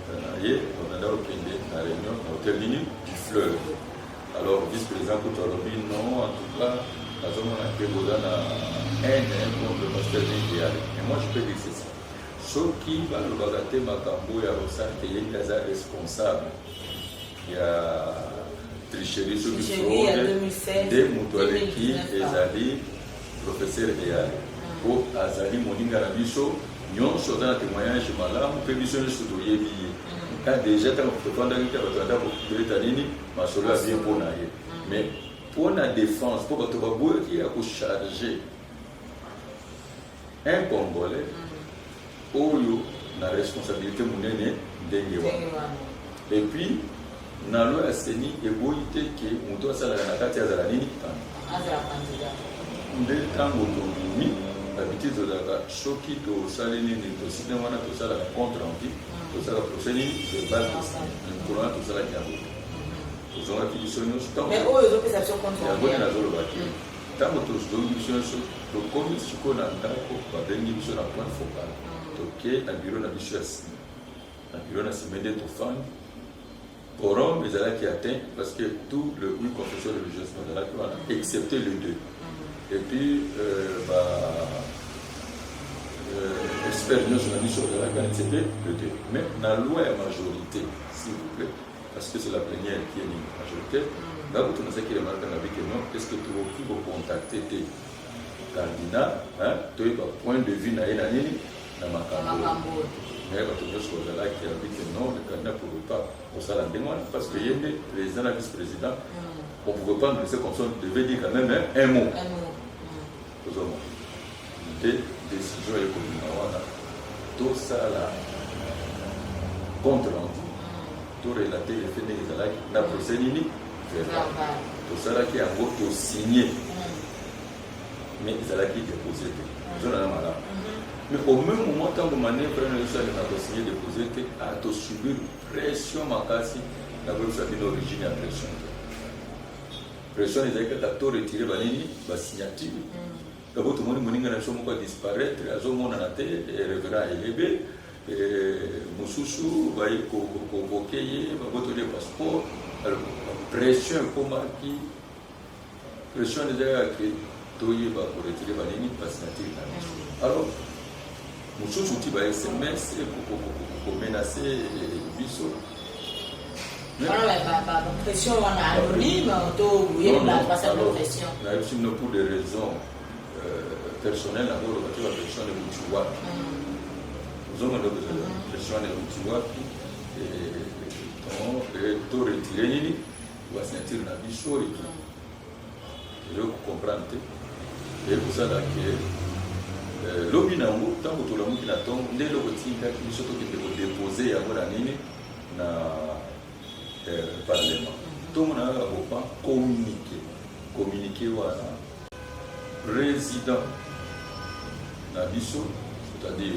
on a obtenu la réunion, hôtel du fleuve. Alors, vice-président Koutorobi, non, en tout cas, la zone a été posée en haine contre le pasteur idéal. Et moi, je peux dire ceci. Ceux qui va le bagater Makambo et Arossan, qui est responsable, il y a tricherie sur le fraude, des Moutoualeki et Zali, professeur idéal. Pour Azali Moninga Rabiso, nous sommes dans un témoignage malade, nous pouvons se soutenir. Quand déjà, quand on peut prendre un cas, on va ma soeur a bien pour naïe. Mais pour la défense, pour que tu vas voir qui a chargé un Congolais, où la responsabilité monnaie d'Engewa. Et puis, dans la loi Seni, il y a que on doit faire la carte à la ligne. Dès le temps où on a l'habitude de la choquer au salini, au cinéma, tout ça, la contre-antique. Tout ça, la procédure de base de courant, tout ça, la diable. Tout ça, la fiduciaire, mais où est-ce que ça se compte? Il y a la zone bâtie. Tant que tu as le commis, ce qu'on a dans la point focal. Ok, un bureau n'a pas assis. Un bureau n'a pas médé tout fan. Pour homme, les alliés qui atteignent, parce que tout le 8 confessions religieuses, excepté les 2. Et puis, expérience sur la mission de la qualité de Dieu. Mais dans la loi la majorité, s'il vous plaît, parce que c'est la plénière qui est une majorité, là vous connaissez qui remarque avec non, est-ce que tu vas contacter tes candidats, tu as un point de vue dans ma Makambo. Mais quand tu as là qui a dit que non, le candidat ne pouvait pas pour ça la demande, parce qu'il y a des présidents et vice-présidents, on ne pouvait pas nous laisser comme ça, on devait dire quand même un mot. Des décisions économiques, tout ça là, contre rendu, tout relaté les faits des la procédure, tout ça là qui a voté signé, mais ils allaient qui déposer, ils ont un malade. Mais au même moment, quand vous manœuvrez le sol, on a signé déposer, à te subir pression, ma casse, la bonne origine à pression. Pression, ils avaient tout retiré, la signature. D'abord, tout le monde a disparaître, il y a un monde à terre, et revenant à élever, Moussoussou va y convoquer, va voter le passeport. Alors, pression pour marquer, pression déjà que Toye va pour retirer la signature. Alors, Moussoussou qui va SMS pour menacer Bissot. Alors, la pression anonyme, la pression. Pour des raisons personnelles, d'abord, la pression de Mouchouak. Nous avons la pression de Mouchouak et tout retiré, il va sentir la Bissot. je comprends. Et pour ça, l'objet n'a pas tant que tout le monde qui n'a pas dès le petit gars qui surtout qui peut déposer à la ligne dans le Parlement. Tout le monde a pas communiquer voilà président Nabiso, c'est-à-dire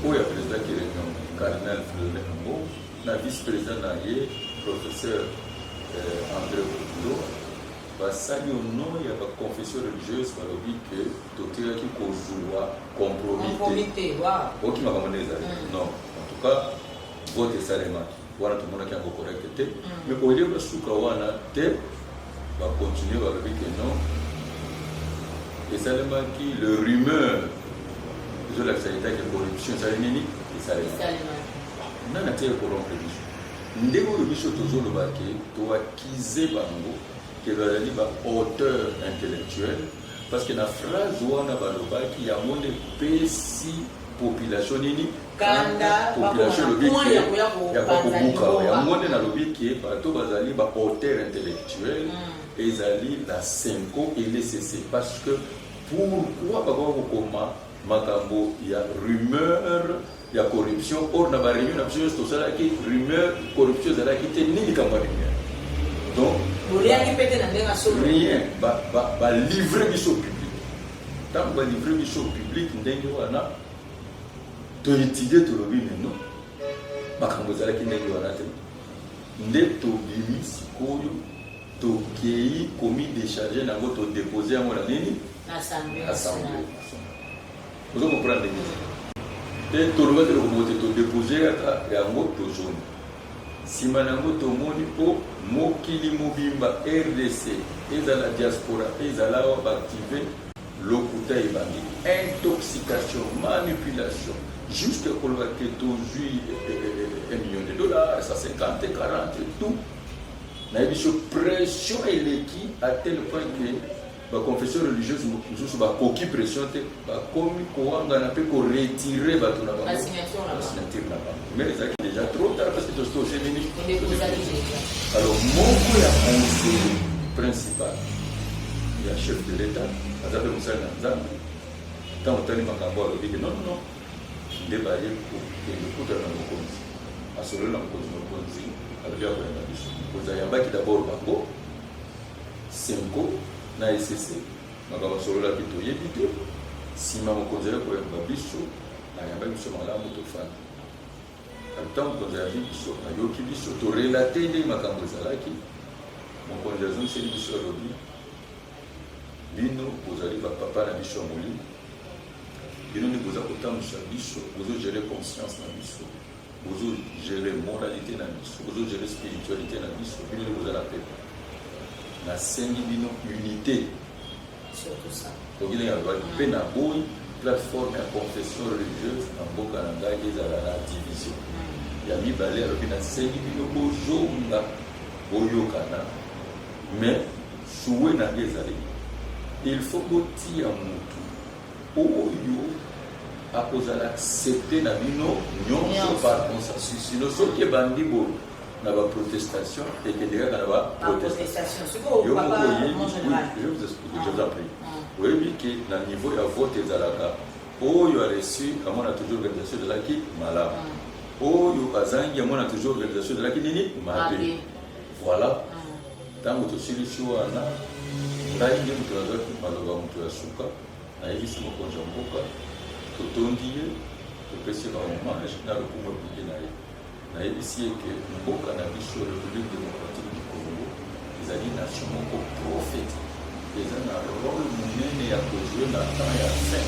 où il y a président qui réunion cardinal Fleury, la vice-président Naye, professeur André Boudou. Ça y est, non, il y a pas de confession religieuse, par le but que docteur qui cause compromis. Ok, ma maman non, en tout cas, vote salement. Voilà tout le monde qui a encore correcté. Mais au lieu de ce qu'on a fait, va continuer à le dire que non. Et salement qui le rumeur de la sanité de corruption, ça n'est ni et salement. Non, n'a-t-il pas corrompu le bichot. Ndégo le bichot toujours le baquet, doit acquiser bango. Qui est un auteur intellectuel, parce que la phrase qui a mon pessi population nini population le but qui est pas beaucoup il y a mon dans le but qui est partout bazali ba auteur intellectuel et zali la 5 et les CC parce que pourquoi pas comment makambo il y a rumeur il y a corruption or na ba réunion na juste tout ça qui rumeur corruption zala qui était nini comme rumeur donc rien, livrer du show public. Tant que livrer du show public, tu étudies tout le bien, non? Makamboza qui n'est pas là. Neto bimi sikoyo, to kei commis déchargé na go to déposer à mon ami. Assemblée. Vous comprenez? Et tout le monde te déposer à un autre zone. Si manango to moni po mokili mobimba RDC et dans la diaspora et dans la activer l'okuta ebandi intoxication manipulation jusqu'à qu'on va que toujours $1 million ça 50 40 tout na biso pression eleki à tel point que la confession religieuse nous ba koki pression te ba komi ko anga na pe ko retirer ba tuna ba signature na ba mais ça qui déjà trop tard parce que tout ce que j'ai alors mon conseiller principal il y a chef de l'état azabe musana nzambe tant que tani makambo alobi que non débarrer pour que le coup de la mokonzi asolo na mokonzi alobi ko na biso ko zayamba ki d'abord bango 5 na SCC makambo solo la bito yebite sima mokonzi ko yamba biso na yamba biso malamu to fana tant que j'ai biso na yoki biso to relater les makambo zalaki mokonzi azongi biso lobi bino bozali ba papa na biso moli bino ni boza kotambusa biso bozo gérer conscience na biso bozo gérer moralité na biso bozo gérer spiritualité na biso bino ni boza la paix na sengi bino unité surtout ça donc il y a une na boy plateforme ya confession religieuse na mboka na ngai ezala na division ya mibale alobi na sengi bino bozonga boyokana mais suwe na ngai ezali il faut botia mutu oyo akozala accepter na bino nyonso par consensus sinon soki ebandi bo na ba protestation et que déjà na ba protestation je vous explique je vous en prie oui que na niveau ya vote ezalaka oyo a reçu amona toujours organisation de la qui malamu oyo azangi amona toujours organisation de la qui nini mabe voilà tango tosili wana ngai nde moto azwaki maloba moto ya suka nayebisi mokonzi ya mboka totondi ye topesi ba hommage na lokumu ebike na ye nayebisi ye ke mboka na biso république démocratique du Congo ezali nation moko prophète eza na role monene ya kozwe na temps ya fin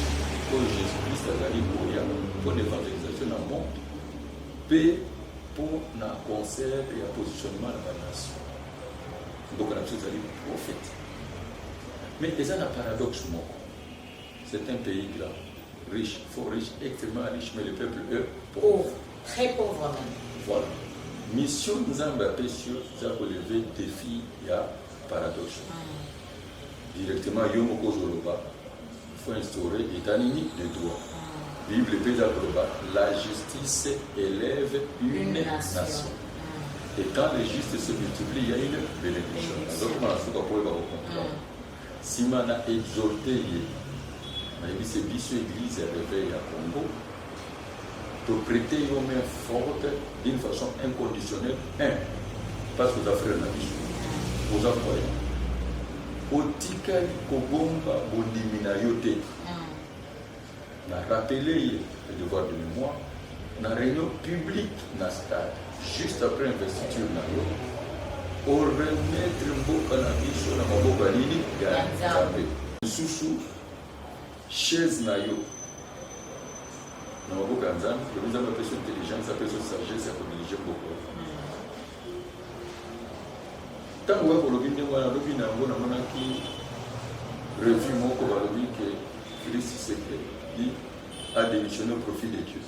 oyo jésus christ azali koya mpo na évangélisation na monde mpe mpo na concert ya positionnement na banation mboka na biso ezali prophète mais eza na paradoxe moko c'est un pays grand riche, fort riche, extrêmement riche, mais le peuple est pauvre. Très pauvre même. Voilà. Mission Nzamba Peshio, ça pour lever défi, il y a paradoxe. Directement, Yomoko Zoloba, il faut instaurer l'étanini de droit. Bible Péda Global, la justice élève une nation. Et quand les justes se multiplient, il y a une bénédiction. Donc, on a fait pour comprendre. Si on a exhorté, c'est l'Église et réveil à Congo, pour prêter une main forte d'une façon inconditionnelle, parce que vous avez fait la vie, vous avez fait. Otika Kobomba Bondimina Yote. On a rappelé le devoir de mémoire. Dans la réunion publique dans le stade, juste après l'investiture, on remettre Mboka na biso na maboka nini ya Nzambe. Susu chaise na yo na maboka ya Nzambe, le Nzambe appelle son intelligence, appelle son sagesse à diriger Mboka. Tant que vous avez dit revue moko balobi que Félix Tshisekedi a démissionné au profit de Dieu.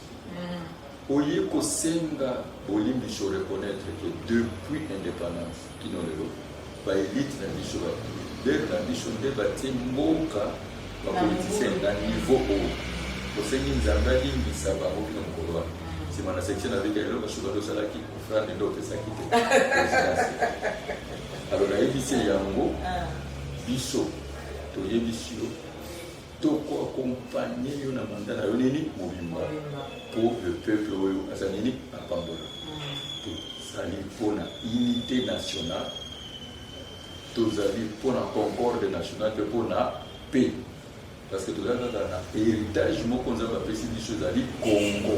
Oye kosenga olimbi se reconnaître que depuis l'indépendance qui nous le ba élite na biso ba der na biso nde batie mboka ba politiciens na niveau haut kosengi nzambe alimbisa bango kino mokolo wana nsima na section avec eloko basuka tosalaki frère de ndo opesaki te alors nayebisi yango biso toyebisi yo tokoaccompagne yo na mandat na yo nini mobimba pour le peuple oyo aza nini apambola tozali mpona unité nationale tozali mpona concorde nationale mpe mpona paix parce que tozali kaka na héritage moko nzambe apesi biso ezali congo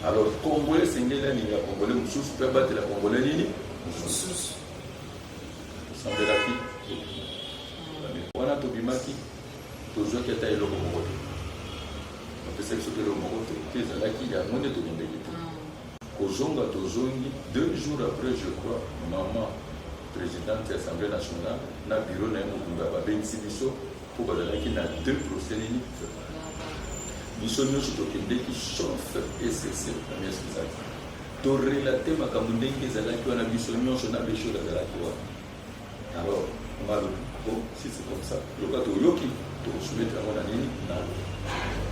alors congolais esengeli aninga congolais mosusu mpe abatela congolais nini mosusu tosambelaki wana tobimaki tozwaki ata eloko moko te bapesaki soki eloko moko te ezalaki yango nde tokendeki te kozonga tozongi 2 jours après je crois maman présidente ya assemblée nationale na bureau na ye mobimba babengisi biso mpo bazalaki na 2 procès nini biso nyonso tokendeki sauf ecc na miesizaki torelate makambo ndenge ezalaki wana biso nyonso na besho ezalaki wana alors malobi bon si c'est comme ça loka toyoki tokosoumettre yango na nini na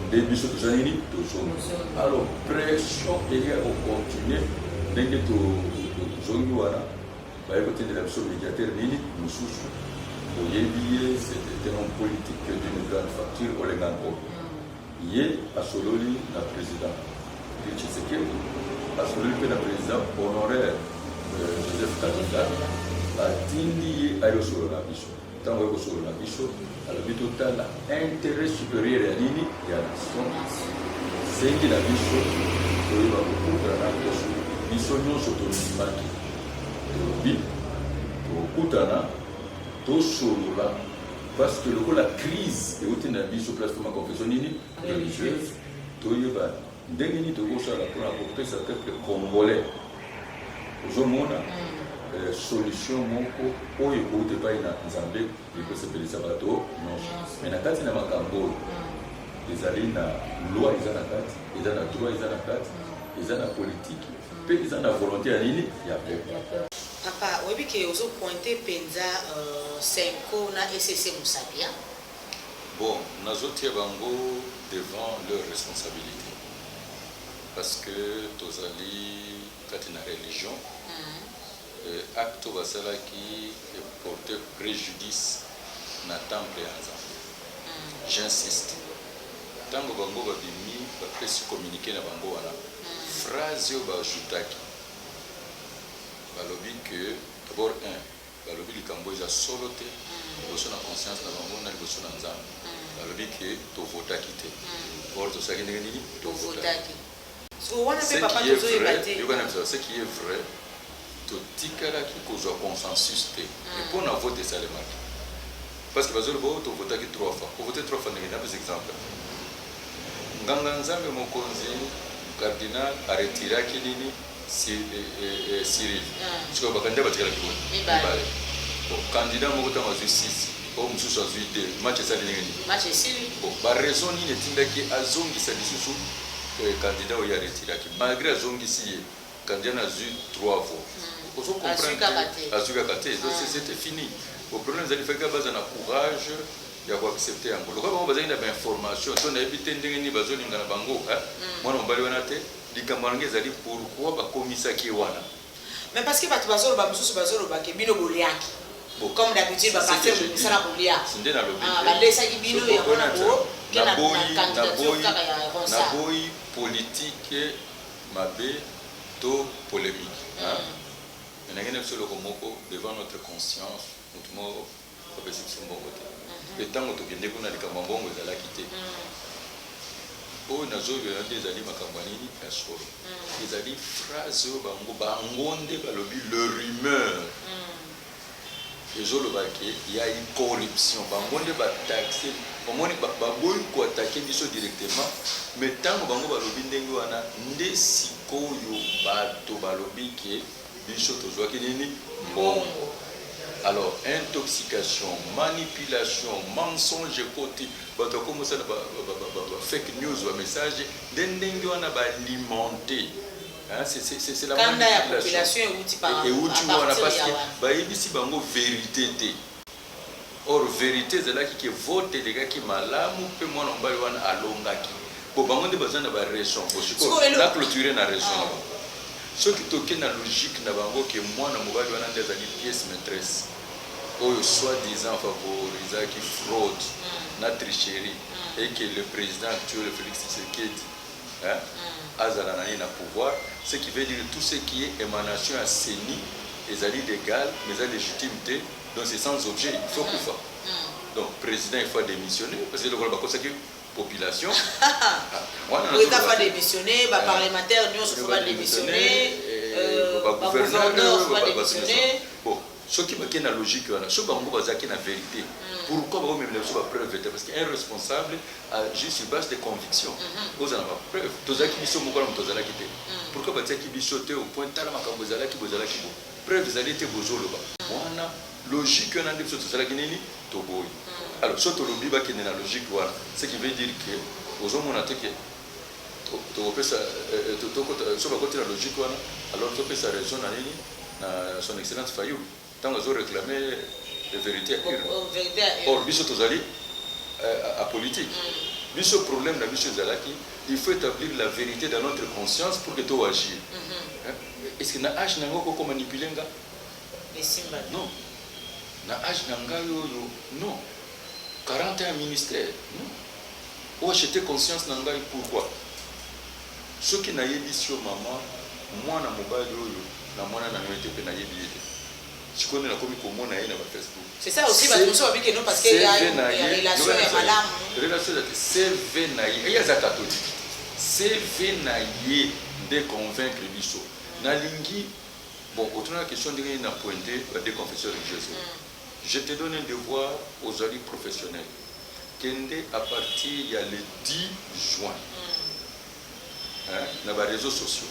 nde biso toza nini tozongi alors pression eye ocontinue ndenge tozongi wana baye kotindela biso médiateur nini mosusu oyebi ye c'était un homme politique d'une grande facture olenga nkolo ye asololi na président Tshisekedi asololi mpe na président honoraire Joseph Kabila atindi ye ayosolola biso ntango ayokosolola biso alobi totala intérêt supérieur ya nini ya nation sengi na biso toyeba kokutana na poso biso nyonso tondimaki tolobi tokutana tosolola parce que lokola crise euti na biso place toma confession nini religieuse toyeba ndenge nini tokosala mpona kopesa peuple congolais ozomona solution moko oyo euti epai na nzambe ekosepelisa bato nyonso mais na kati na makambo oyo ezali na loi eza na kati eza na droit eza na kati eza na politike mpe eza na volonté ya nini ya peuple. Papa, oyebi ke ozopointe mpenza Senko na ECC Musabia. Bon, nazotia bango devant leur responsabilité parce que tozali kati na religion acte basalaki porter préjudice na temple ya Nzambe. J'insiste. Tango bango babimi bapesi communiquer na bango wana phrase yo bajoutaki balobi que d'abord balobi likambo eza solo te liboso na conscience na bango na liboso na Nzambe balobi ke tovotaki te or tosalaki ndenge nini tovotaki ce qui est vrai totikalaki kozwa consensus te mpo na vote esalemaki parce que bazoli bo tovotaki 3 fois kovote 3 fois ndenge napesa exemple nganga Nzambe mokonzi cardinal aretiraki nini Cyril sikoyo bakandida batikalaki boni mibale bon candidat moko ntango azwi 6 oyo mosusu azwi 2 match esali ndenge nini bon baraison nini etindaki azongisa lisusu candidat oyo aretiraki malgré azongisi ye candidat nazwi 3 fois azwi kaka te donc c'était fini au problème ezali faka baza na courage ya koaccepte yango lokola bango bazali na bainformation to nayebi te ndenge nini bazolinga na bango mwana mobali wana te likambo nange ezali pourquoi bakomisaki wana Mais parce que bato bazolo ba mususu bazolo ba ke bino boliaki. Comme d'habitude ba passer le sala bolia. Sinde na lobi. Ah ba lesa ki bino ya mona bo ke na candidature kaka ya Ronsa. Na boy politique mabe to polémique. Mais ngene solo komoko devant notre conscience, notre mot ko besi son bon côté. Le temps to kende kuna likambo mbongo za la quitter. Oh nazoyo yande ezali makambo nini ya solo. Ezali phrase bango bangonde balobi le rumeur. Ezolo bake ya une corruption bangonde ba taxer omoni baboyi ko attaquer biso directement mais tango bango balobi ndenge wana nde sikoyo bato balobi ke biso tozwaki nini mbongo. Alors, intoxication, manipulation, mensonge côté, bato comme ça fake news ou message, d'endenge wana ba alimenter. Hein, c'est la manipulation et où tu vois parce que ba yebisi bango vérité té. Or vérité c'est là qui vote les gars qui malamu pe mwana mbali wana alongaki. Bo bango de bazana ba raison, bo la clôturer na raison. Ce qui toque na logique na bango que mwana mobali wana ndezali pièce maîtresse. Oyo soi-disant favorisé qui fraude, na tricherie et que le président actuel Félix Tshisekedi azala na pouvoir, ce qui veut dire tout ce qui est émanation à CENI est légal mais à légitimité, donc c'est sans objet, il faut qu'on fasse. Donc président il faut démissionner parce que le gouvernement comme ça que population il faut démissionner, les parlementaires il faut démissionner, les gouverneurs il faut démissionner. Bon, ce qui est la logique, ce qui est la vérité. Pourquoi vous même les preuve? Parce qu'un responsable agit sur base de convictions. Vous avez la preuve. Pourquoi vous avez sauté au point de vous avez preuve, vous allez être logique, on a dit que vous avez dit alors, ce qui est la logique, ce qui veut dire que vous avez la logique, alors tu peux sa raison à son excellence Fayou. Tant que vous réclamez la vérité. Or, biso tozali à politique. Biso problème la biso zalaki, il faut établir la vérité dans notre conscience pour que tu agir. Est-ce que na âge nango ko manipuler nga? Non. Na âge nanga yo non. 41 ministères. Non. Ou acheter conscience nanga pourquoi? Ce qui n'a yebi sur maman, moi na mobile yo na mwana na yote pe na yebi ete. Je connais la commune comme on a na Facebook. C'est ça aussi parce que nous sommes que non parce qu'il y a une relation et malam. Relation c'est venaye. Il y a za catholique. C'est venaye de convaincre biso. Na lingi bon, autour de la question de na pointer des confessions religieuses. Je te donne un devoir aux alliés professionnels. Kende à partir il y a le 10 juin. Dans les réseaux sociaux.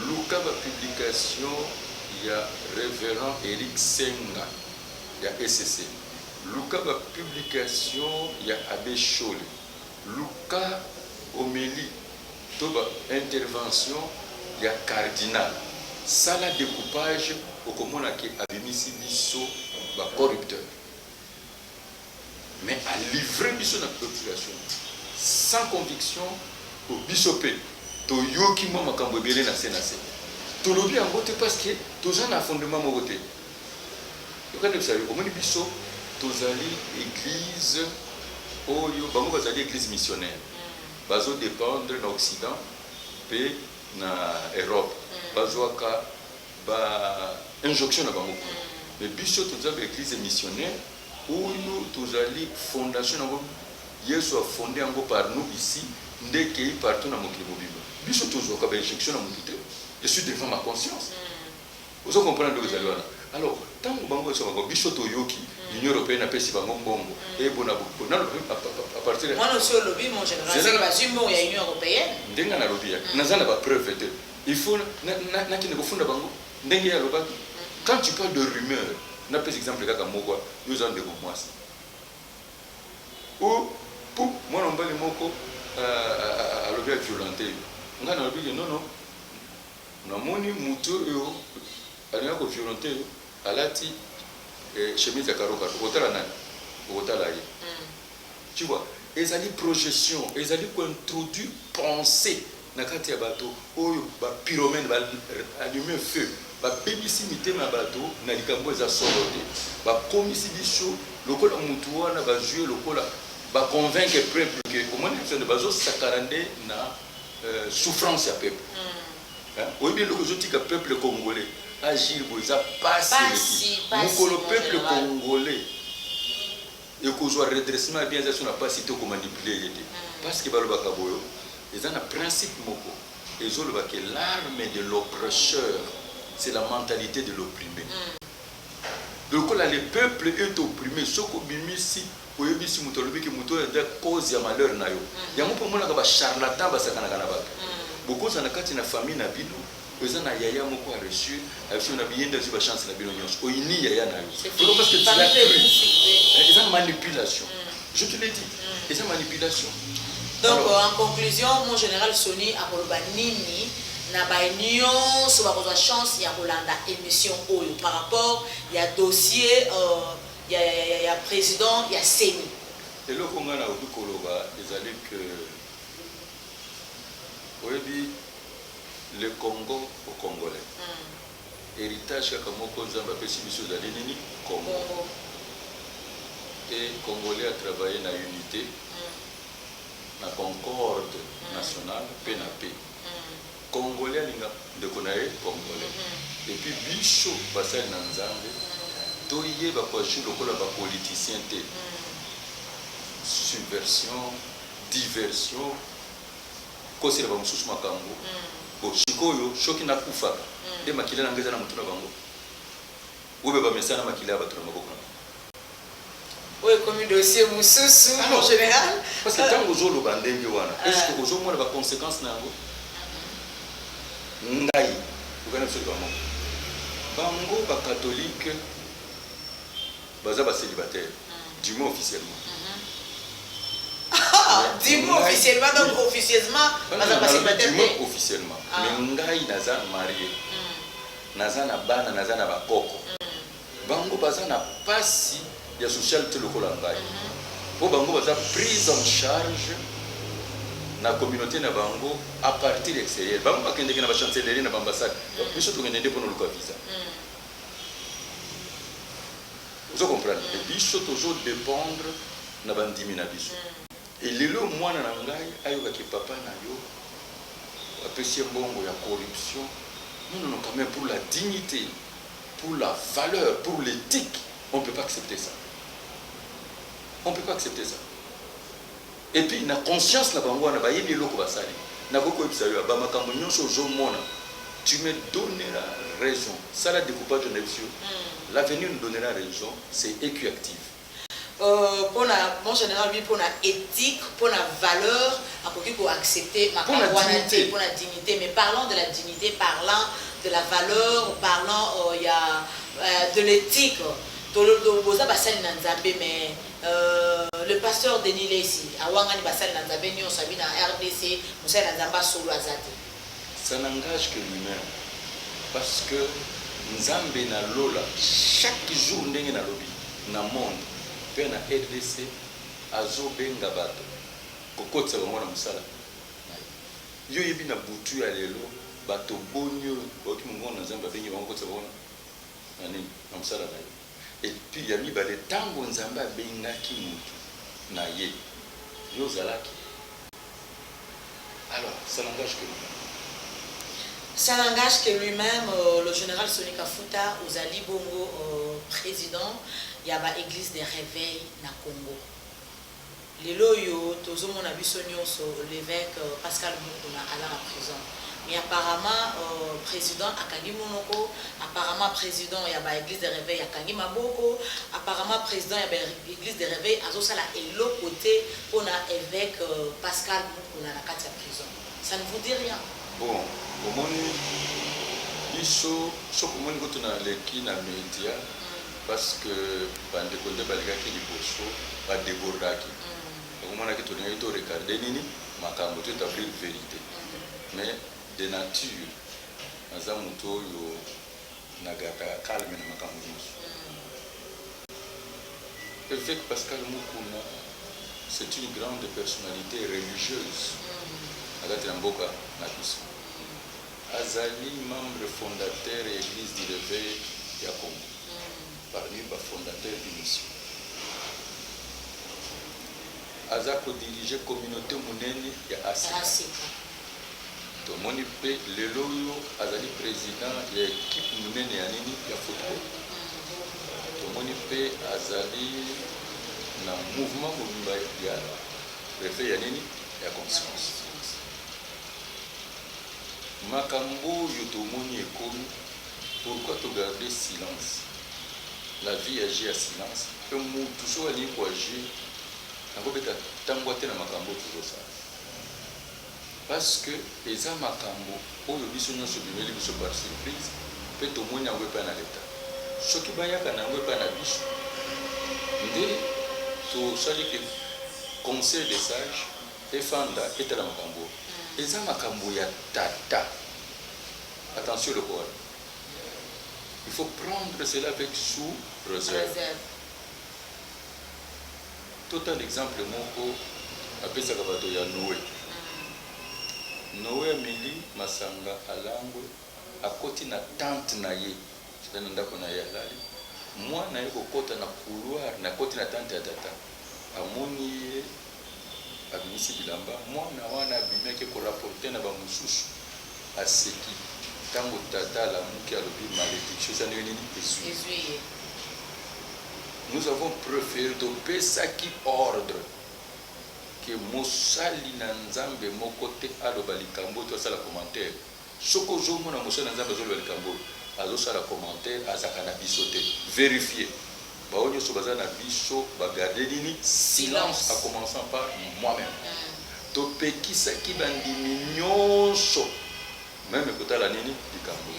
Luka ba publication il y a révérend Eric Senga, il y a SCC. Luka ba publication il y a Abbé Chole. Luka homélie, toba intervention il y a cardinal. Ça la découpage au commun qui abimisi biso ba corrupteur. Mais à livrer biso la population sans conviction au bisopé. To yoki mo makambo ebele na senase. To lobi yango te parce que toza na fondement moko te. Yokande bisayo omoni biso tozali église oyo bango bazali église missionnaire. Bazo dépendre na Occident pe na Europe. Bazoaka ba injonction na bango. Mais biso tozali église missionnaire oyo tozali fondation na bango. Yesu a fondé yango par nous ici ndeke partout na mokili mobimba. Biso toujours comme injection à mon côté. Je suis devant ma conscience. Vous comprenez ce que vous allez. Alors, tant que bango so bango biso to yoki, l'Union européenne appelle si bango mbongo. Et bona à partir de moi aussi au lobby mon général c'est pas jumbo il y a Union européenne. Ndenga na lobby. Nazana ba preuve te. Il faut na kine ko funda bango. Ndenge ya lobaki. Quand tu parles de rumeur, na par exemple kaka moko, nous en de moi. Ou pour moi on parle moko à lobby violenté. Non, non. Namoni muto yo alina ko violenter alati chemise ya karo otala nani otala ye. Tu vois, ezali projection, ezali ko introduire pensée nakati ya bato oyo ba pyromane ba allumer feu ba bebisi mitema bato na likambo eza solo te ba komisi biso lokola mutu wana ba jouer lokola ba convaincre peuple que au moins personne bazo sakarande na souffrance ya peuple oyo bien loko zotika peuple congolais agir boza passi mukolo peuple congolais et qu'on soit redressement bien ça n'a pas cité comme manipuler parce que balobaka boyo ils ont un principe moko ils ont que l'arme de l'oppresseur c'est la mentalité de l'opprimé donc là le peuple est opprimé soko bimisi oyebisi muto lobi ke muto est cause ya malheur na yo yango po mona ka ba charlatan ba sakana kana ba beaucoup ça na kati na famille na bino ils ont yaya moko a reçu avec une bienda sur la chance na bino nyos oyini yaya na yo parce que tu as ils ont manipulation je te l'ai dit ils ont manipulation. Donc alors, en conclusion mon général Soni a koloba nini na ba union so ba ko chance ya kolanda émission oyo par rapport il y a dossier il y a président il y a Seni et le konga na obi koloba ezali que oyebi le Congo au Congolais héritage kaka moko nzambe apesi biso ezali nini Congo et Congolais a travaillé na unité na concorde nationale pe na paix Congolais alinga ndeko na ye Congolais et puis biso basali na nzambe toyeba koajour lokola bapoliticien te subversion diversion kosila bamosusu makambo bo sikoyo shoki nakufaka nde makila na ngeza na mutu na bango obe bamesana makila ya bato na maboko na oui, comme dossier moussousou en général. Parce que tant que vous avez des est-ce que vous avez des conséquences Ngai, vous connaissez ce moment. Bango, ba catholique, baza célibataire, du moins officiellement. Du moins officiellement, donc officieusement, baza célibataire. Du moins officiellement. Mais Ngai naza marié, naza na bana, naza na bakoko. Bango baza na pasi. Il y a socialité locale en bas. Pour bango baza prise en charge na communauté na bango à partir extérieur. Bango bakende na ba chancellerie na ambassade. Biso to ngende pour nous visa. Vous comprenez? Et biso toujours dépendre na bandimi na biso. Et lelo mwana na ngai ayoka ki papa na yo apesi mbongo ya corruption. Non, quand même pour la dignité, pour la valeur, pour l'éthique, on ne peut pas accepter ça. On ne peut pas accepter ça. Et puis, na conscience na bango na bayebi eloko basali. Na boko ebisa yo ba makambo nyonso ozomona. Tu me donneras raison. Ça la découpage de l'option. L'avenir nous donnera raison, c'est équiactif. Pour mon général pour la éthique, pour la valeur, pour accepter ma pour la dignité. Mais parlons de la dignité, parlant de la valeur, parlant il y a de l'éthique. Mais le pasteur Denis Lessi, ça n'engage que lui-même. Parce que Nzambe na lola, chaque jour ndenge na lobi, na monde, pe na RDC, azo benga bato, kokotsa bango na musala. Yo yebi na butu ya lelo, bato bonyo, bauti mungo na Nzambe bengi bango kotsa bango na musala na yo. Et puis, il y a mis le temps où Nzamba bengaki mutu na ye. Yo zalaki. Alors, ça n'engage que lui-même. Ça n'engage que lui-même, le général Soni Kafuta, Ozali Bongo, président, il y a l'église des réveils na Congo. Les loyaux, tous mon avis l'évêque Pascal Moukouna alla en prison. Mais apparemment, président Akangi Monoko, apparemment président il y a l'église des réveils Akangi Maboko, apparemment président il y a l'église des réveils Azosala et l'autre côté on a évêque Pascal Moukouna na kati ya prison. Ça ne vous dit rien? Bon, au moins il faut que tu aies les médias parce que bande konde baligaki liboso ba débordaki. Au moins que tu aies regardé nini makambo tu établir vérité. Mais de nature, Nazamuto yo nagata calme na makambo nyonso. Évêque Pascal Moukouna, c'est une grande personnalité religieuse. Agati Mboka, na biso. Azali membre fondateur ya Église du Réveil ya Congo. Parmi les fondateurs de l'émission. Aza ko diriger communauté monene ya Asika. To moni pe lelo yo azali président ya équipe monene ya nini ya football. To moni pe azali na mouvement mobimba ya réveil ya nini ya conscience. Makambo yo to moni ekomi, pourquoi to garder silence? La vie agit à silence. Et nous toujours aller pour agir. On peut t'emboîter dans makambo toujours ça. Parce que les gens makambo, au lieu de se donner par surprise, peut au moins n'envoyer pas dans l'état. Ce qui va y avoir n'envoyer pas dans la biche. Dès tout ça dit que conseil des sages, et fanda et dans makambo. Les gens makambo ya tata. Attention le quoi. Il faut prendre cela avec sous réserve. Total exemple, mon appelle ça il y a Noé. Noé Mili Masanga Alangwe, à côté na tante naye, c'est un endroit qu'on a yalali. Moi, na yoko kota na couloir, na côté na tante ya tata. Amoni abimisi bilamba, moi na wana bimeke ko rapporter na ba mususu à ce qui tango tata la muki alobi malédiction ça n'est ni nous avons préféré de pesa qui ordre que mosali na nzambe mokote aloba likambo to sala commentaire soko zomo na mosali na nzambe zolo likambo azo sala commentaire azaka na biso te vérifier ba onyo so bazana biso ba garder nini silence en commençant par moi-même to pekisa ki bandimi nyonso même écouter la nini likambo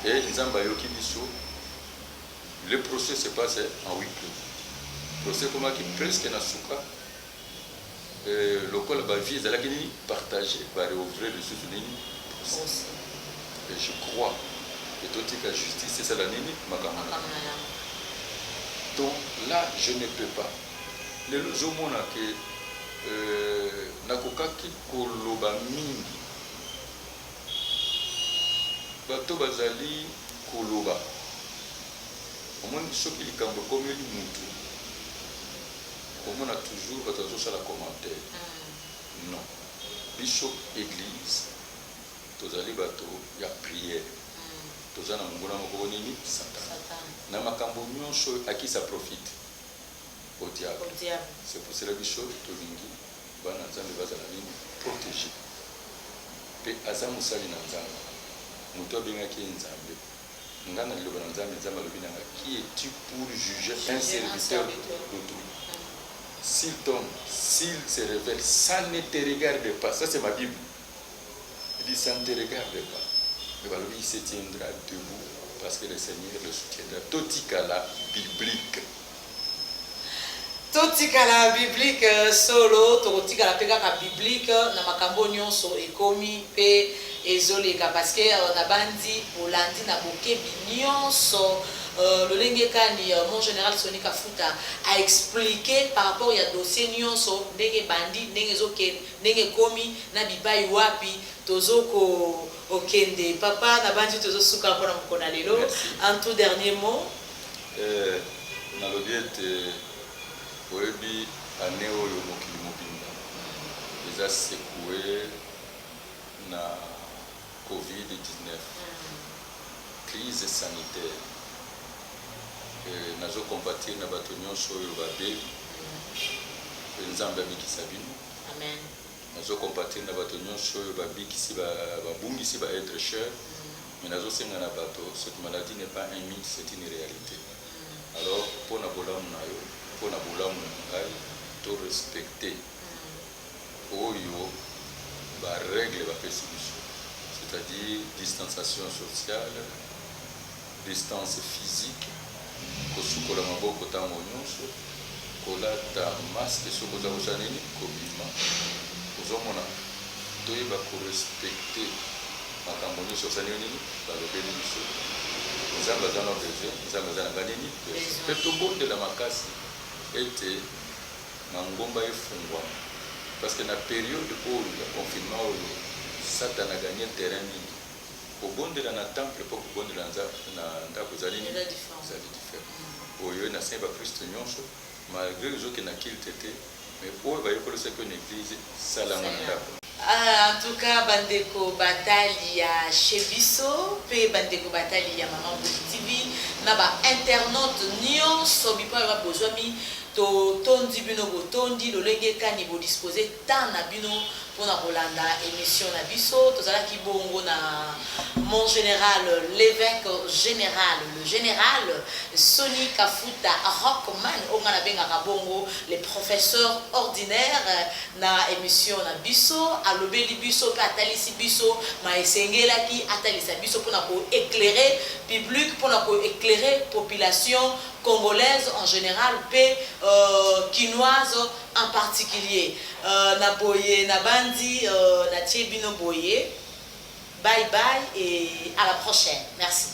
et nzamba yoki biso. Le procès se passe en 8 clos. Le procès comme qui presque na souka local ba vie za la kini partager ba réouvrir le soutien et je crois que toute la justice c'est ça la nini makamana. Donc là je ne peux pas le zomona que nakokaki koloba mingi bato bazali koloba au moins ceux qui les cambrent comme ils montrent on a toujours attention sur la commentaire non bishop église tous les bateaux il y a prière tous en ngona moko nini satan na makambo nyonso à qui ça profite au diable c'est pour cela bishop tolingi bana nzambe bazala nini protéger pe azamu sali na nzambe muto bengaki nzambe ngana liloba na nzambe nzambe alobi nanga qui es-tu pour juger un serviteur d'autrui s'il tombe s'il se révèle ça ne te regarde pas ça c'est ma Bible il dit ça ne te regarde pas mais balobi il se tiendra debout parce que le Seigneur le soutiendra totikala biblique totikala biblique solo totikala pekaka biblique na makambo nyonso ekomi pe ezoleka parce que na bandi olandi na bokebi nyonso lolenge kani mon général Soni Kafuta a expliqué par rapport ya dossier nyonso ndenge bandi ndenge zoke ndenge komi na bibai wapi tozoko okende papa na bandi tozo suka pona mukona lelo en tout dernier mot na lobiete oyebi ane oyo mokili mobimba eza secoué na COVID-19 crise sanitaire nazo combattre na bato nyonso oyo babeli nzambe abikisa bino amen nazo combattre na bato nyonso oyo babikisi babungisi ba être cher mais nazo senga na bato cette maladie n'est pas un mythe c'est une réalité alors pour na bolamu na yo pour na bolamu na ngai to respecter oyo ba règle ba pesi biso c'est-à-dire distanciation sociale, distance physique, kosukola maboko tango nyonso, kolata masque sokoza kozaneni kobima. Ozomona toyeba ko respecter makambo nyonso saneni balobeli biso. Nzambe azana besoin, nzambe azana banini. Pe tobonde la makasi ete mangomba efungwa parce que na période oyo ya confinement oyo Satan a gagné terrain mingi. Kobondela na temple po kobondela na ndako zali ni différent. Oyo na saint ba Christ nyonso malgré les autres qui na kilte te mais oyo ba yokolo se que une église sala na ndako. En tout cas, bandeko batali ya Chebiso, pe bandeko batali ya Maman Mbudi TV, na ba internaute nyonso bipa ba bozwami to tondi bino botondi lolenge kani bo disposer tant na bino pona kolanda émission na biso tozala ki bongo na mon général l'évêque général le général Soni Kafuta Rockman onga na benga bongo les professeurs ordinaires na émission na biso alobeli biso pe atalisi biso ma esengela ki atalisa biso pona ko éclairer public pona ko éclairer population congolaise en général pe quinoise en particulier na boye na bandi na tiebino boye bye bye et à la prochaine merci.